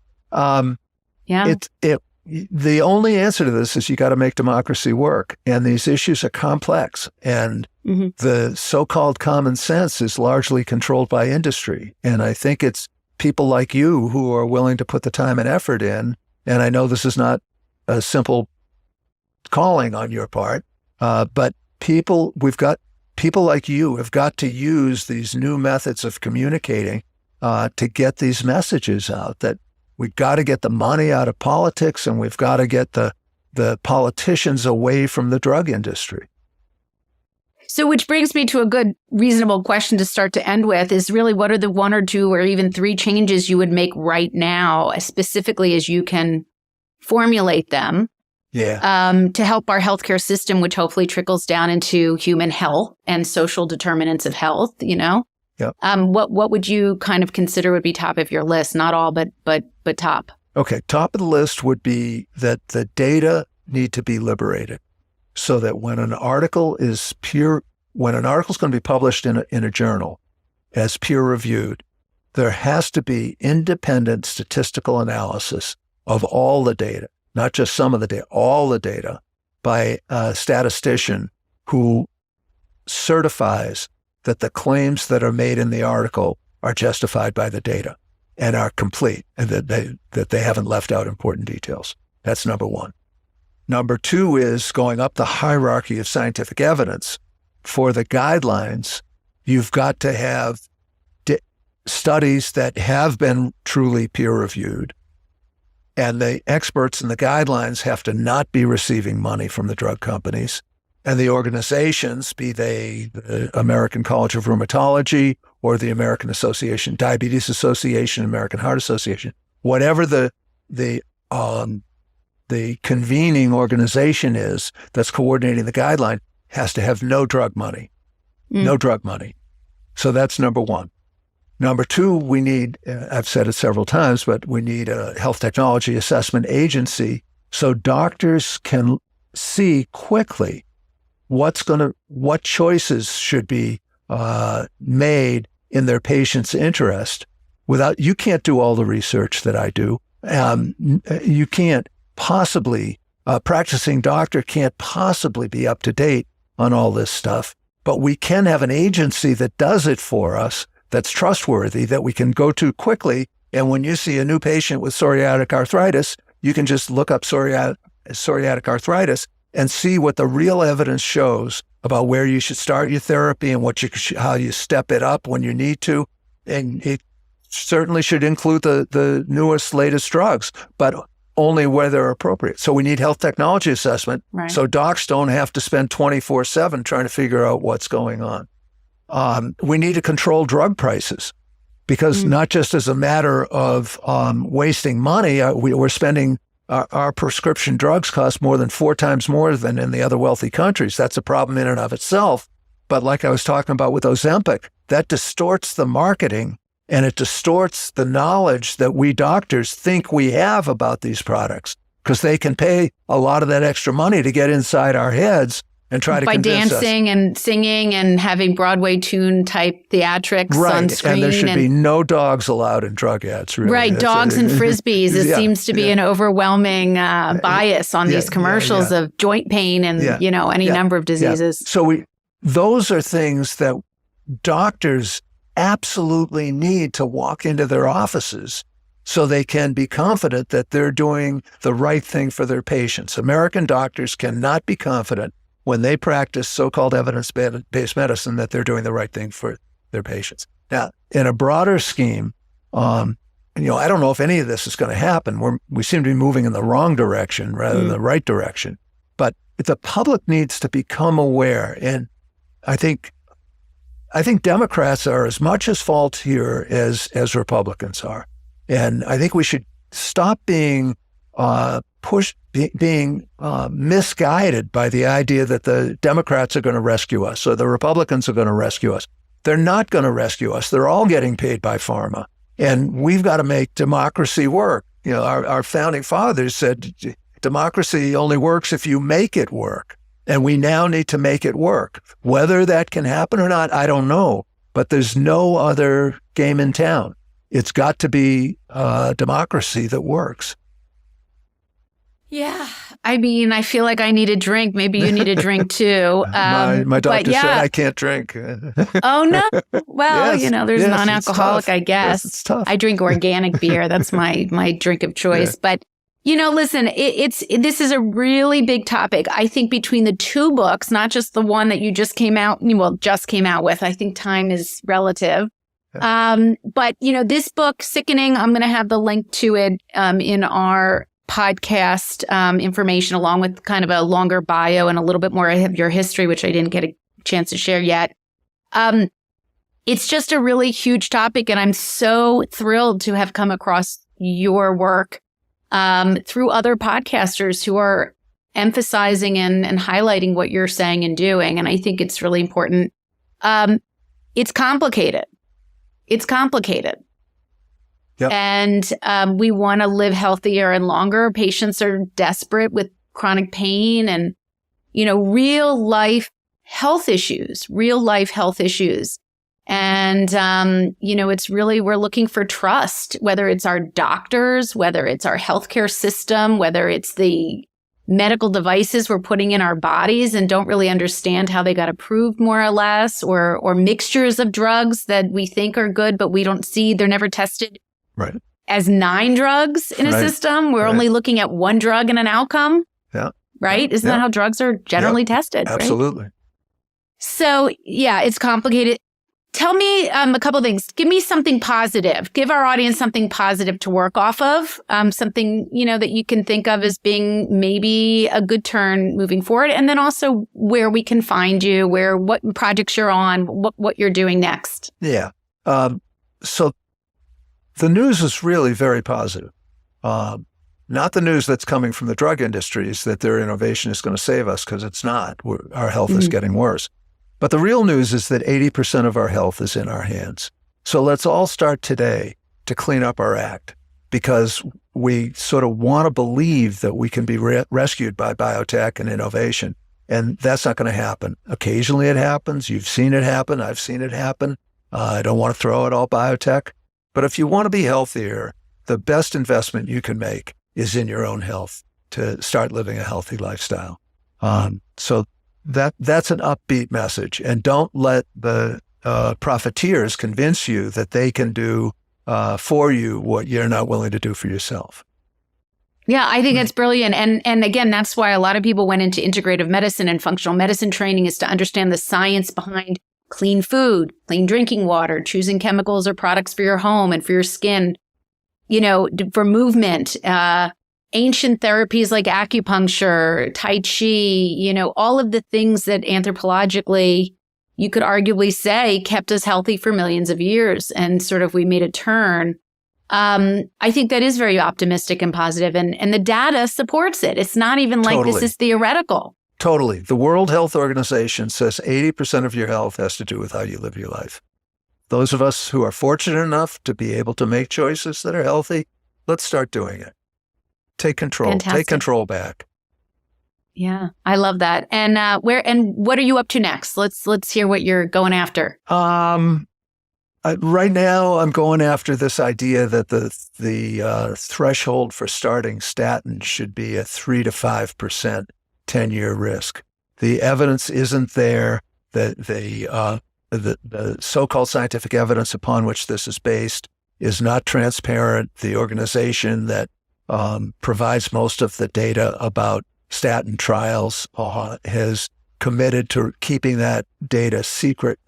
only answer to this is you got to make democracy work. And these issues are complex. And the so-called common sense is largely controlled by industry. And I think it's people like you who are willing to put the time and effort in. And I know this is not a simple calling on your part, but we've got people like you have got to use these new methods of communicating to get these messages out that we've got to get the money out of politics and we've got to get the politicians away from the drug industry. So which brings me to a good, reasonable question to start to end with is really what are the 1 or 2 or even 3 changes you would make right now, specifically as you can formulate them? To help our healthcare system, which hopefully trickles down into human health and social determinants of health, What would you kind of consider would be top of your list? Not all, but top. Okay. Top of the list would be that the data need to be liberated so that when an article is going to be published in a journal as peer reviewed, there has to be independent statistical analysis of all the data. Not just some of the data, all the data by a statistician who certifies that the claims that are made in the article are justified by the data and are complete and that they haven't left out important details. That's number 1. Number 2 is going up the hierarchy of scientific evidence. For the guidelines, you've got to have studies that have been truly peer reviewed. And the experts in the guidelines have to not be receiving money from the drug companies. And the organizations, be they the American College of Rheumatology or the American Diabetes Association, American Heart Association, whatever the convening organization is that's coordinating the guideline, has to have no drug money. No drug money. So that's number 1. Number 2, we need, I've said it several times, but we need a health technology assessment agency so doctors can see quickly what choices should be made in their patient's interest you can't do all the research that I do. You can't possibly, a practicing doctor can't possibly be up to date on all this stuff, but we can have an agency that does it for us that's trustworthy, that we can go to quickly. And when you see a new patient with psoriatic arthritis, you can just look up psoriatic arthritis and see what the real evidence shows about where you should start your therapy and how you step it up when you need to. And it certainly should include the newest, latest drugs. But only where they're appropriate. So we need health technology assessment, right, so docs don't have to spend 24/7 trying to figure out what's going on. We need to control drug prices, because not just as a matter of wasting money, we're spending, our prescription drugs cost more than 4 times more than in the other wealthy countries. That's a problem in and of itself. But like I was talking about with Ozempic, that distorts the marketing, and it distorts the knowledge that we doctors think we have about these products, because they can pay a lot of that extra money to get inside our heads and try to convince us. By dancing and singing and having Broadway tune type theatrics on screen. And there should be no dogs allowed in drug ads. Really. Right, dogs and Frisbees. It seems to be an overwhelming bias on these commercials of joint pain and, any number of diseases. So those are things that doctors absolutely need to walk into their offices so they can be confident that they're doing the right thing for their patients. American doctors cannot be confident when they practice so-called evidence-based medicine that they're doing the right thing for their patients. Now, in a broader scheme, I don't know if any of this is going to happen. We seem to be moving in the wrong direction rather than the right direction. But the public needs to become aware. And I think Democrats are as much at fault here as Republicans are. And I think we should stop being misguided by the idea that the Democrats are going to rescue us or the Republicans are going to rescue us. They're not going to rescue us. They're all getting paid by pharma. And we've got to make democracy work. Our founding fathers said democracy only works if you make it work. And we now need to make it work. Whether that can happen or not, I don't know. But there's no other game in town. It's got to be democracy that works. Yeah. I mean, I feel like I need a drink. Maybe you need a drink too. My doctor said I can't drink. Oh, no. Well, there's non-alcoholic, I guess. Yes, it's tough. I drink organic beer. That's my drink of choice. Yeah. But, listen, this is a really big topic. I think between the 2 books, not just the one that you just came out with, I think time is relative. Yeah. But, this book, Sickening, I'm going to have the link to it in our podcast information, along with kind of a longer bio and a little bit more of your history, which I didn't get a chance to share yet. It's just a really huge topic, and I'm so thrilled to have come across your work through other podcasters who are emphasizing and highlighting what you're saying and doing. And I think it's really important. It's complicated. Yep. And we want to live healthier and longer. Patients are desperate with chronic pain and, real life health issues. And, it's really, we're looking for trust, whether it's our doctors, whether it's our healthcare system, whether it's the medical devices we're putting in our bodies and don't really understand how they got approved more or less, or mixtures of drugs that we think are good, but we don't see, they're never tested. Right. As 9 drugs in a system. We're only looking at 1 drug and an outcome. Yeah. Right? Isn't that how drugs are generally tested? Absolutely. Right? So, it's complicated. Tell me a couple of things. Give me something positive. Give our audience something positive to work off of. Something, that you can think of as being maybe a good turn moving forward. And then also where we can find you, what projects you're on, what you're doing next. Yeah. So the news is really very positive. Not the news that's coming from the drug industries that their innovation is going to save us, because it's not. Our health is getting worse. But the real news is that 80% of our health is in our hands. So let's all start today to clean up our act, because we sort of want to believe that we can be rescued by biotech and innovation. And that's not going to happen. Occasionally it happens. You've seen it happen. I've seen it happen. I don't want to throw at all biotech. But if you want to be healthier, the best investment you can make is in your own health, to start living a healthy lifestyle. So that's an upbeat message. And don't let the profiteers convince you that they can do for you what you're not willing to do for yourself. Yeah, I think that's brilliant. And again, that's why a lot of people went into integrative medicine and functional medicine training, is to understand the science behind clean food, clean drinking water, choosing chemicals or products for your home and for your skin, for movement, ancient therapies like acupuncture, Tai Chi, all of the things that anthropologically you could arguably say kept us healthy for millions of years, and sort of we made a turn. I think that is very optimistic and positive, and the data supports it. It's not even like this is theoretical. Totally. The World Health Organization says 80% of your health has to do with how you live your life. Those of us who are fortunate enough to be able to make choices that are healthy, let's start doing it. Take control. Fantastic. Take control back. Yeah, I love that. And what are you up to next? Let's hear what you're going after. Right now, I'm going after this idea that the threshold for starting statin should be a 3 to 5% 10-year risk. The evidence isn't there. The so-called scientific evidence upon which this is based is not transparent. The organization that provides most of the data about statin trials has committed to keeping that data secret.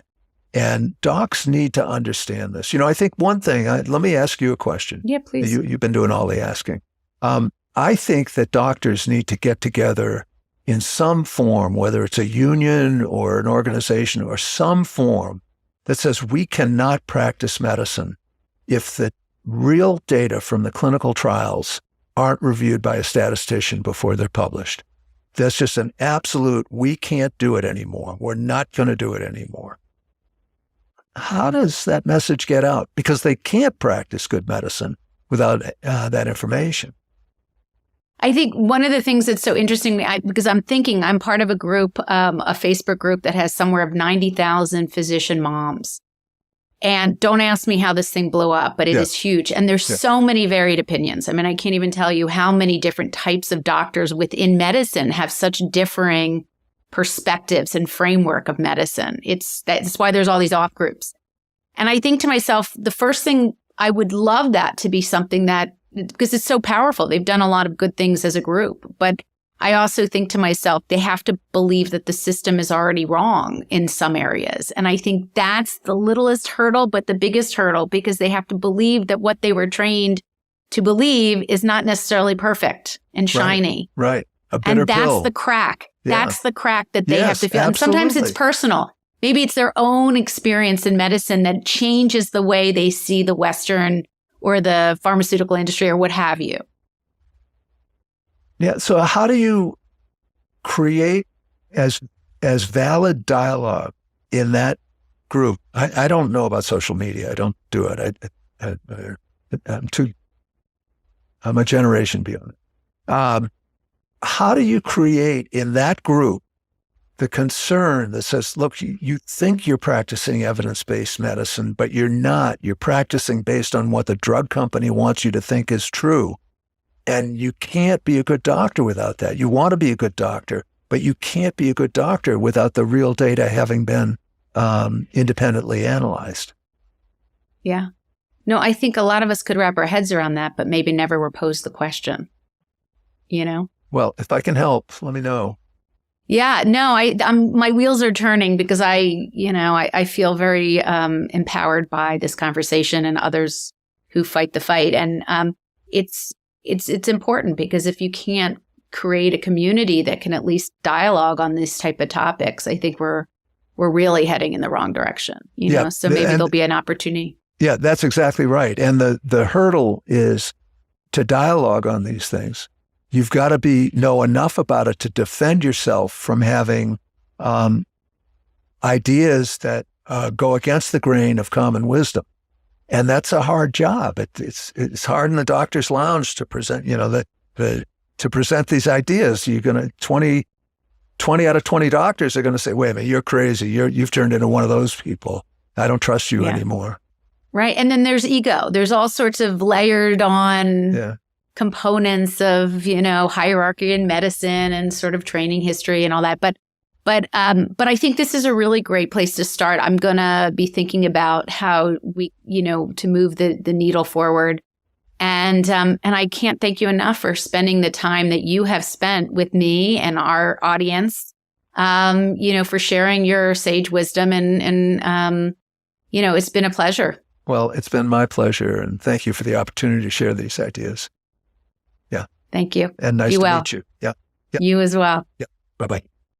And docs need to understand this. I think one thing, let me ask you a question. Yeah, please. You've been doing all the asking. I think that doctors need to get together in some form, whether it's a union or an organization or some form that says we cannot practice medicine if the real data from the clinical trials aren't reviewed by a statistician before they're published. That's just an absolute, we can't do it anymore. We're not going to do it anymore. How does that message get out? Because they can't practice good medicine without that information. I think one of the things that's so interesting, because I'm part of a group, a Facebook group that has somewhere of 90,000 physician moms. And don't ask me how this thing blew up, but it is huge. And there's so many varied opinions. I mean, I can't even tell you how many different types of doctors within medicine have such differing perspectives and framework of medicine. That's why there's all these off groups. And I think to myself, the first thing, I would love that to be something that, because it's so powerful. They've done a lot of good things as a group. But I also think to myself, they have to believe that the system is already wrong in some areas. And I think that's the littlest hurdle, but the biggest hurdle, because they have to believe that what they were trained to believe is not necessarily perfect and shiny. Right. A bitter and that's pill. the crack. Yeah. That's the crack that they have to feel. Absolutely. And sometimes it's personal. Maybe it's their own experience in medicine that changes the way they see the Western or the pharmaceutical industry or what have you. Yeah. So how do you create as valid dialogue in that group? I don't know about social media. I don't do it. I'm a generation beyond it. How do you create in that group the concern that says, look, you think you're practicing evidence-based medicine, but you're not. You're practicing based on what the drug company wants you to think is true. And you can't be a good doctor without that. You want to be a good doctor, but you can't be a good doctor without the real data having been independently analyzed. Yeah. No, I think a lot of us could wrap our heads around that, but maybe never were posed the question, Well, if I can help, let me know. Yeah, no, my wheels are turning because I feel very empowered by this conversation and others who fight the fight. And it's important because if you can't create a community that can at least dialogue on these type of topics, I think we're really heading in the wrong direction. So maybe there'll be an opportunity. Yeah, that's exactly right. And the hurdle is to dialogue on these things. You've got to know enough about it to defend yourself from having ideas that go against the grain of common wisdom. And that's a hard job. It's hard in the doctor's lounge to present, to present these ideas. You're going to 20 out of 20 doctors are going to say, wait a minute, you're crazy. You've turned into one of those people. I don't trust you anymore. Right. And then there's ego. There's all sorts of layered on components of, hierarchy in medicine and sort of training history and all that. But I think this is a really great place to start. I'm going to be thinking about how we, to move the needle forward. And I can't thank you enough for spending the time that you have spent with me and our audience, for sharing your sage wisdom and it's been a pleasure. Well, it's been my pleasure. And thank you for the opportunity to share these ideas. Yeah. Thank you. And nice Be to well. meet you. Yeah. You as well. Yeah. Bye-bye.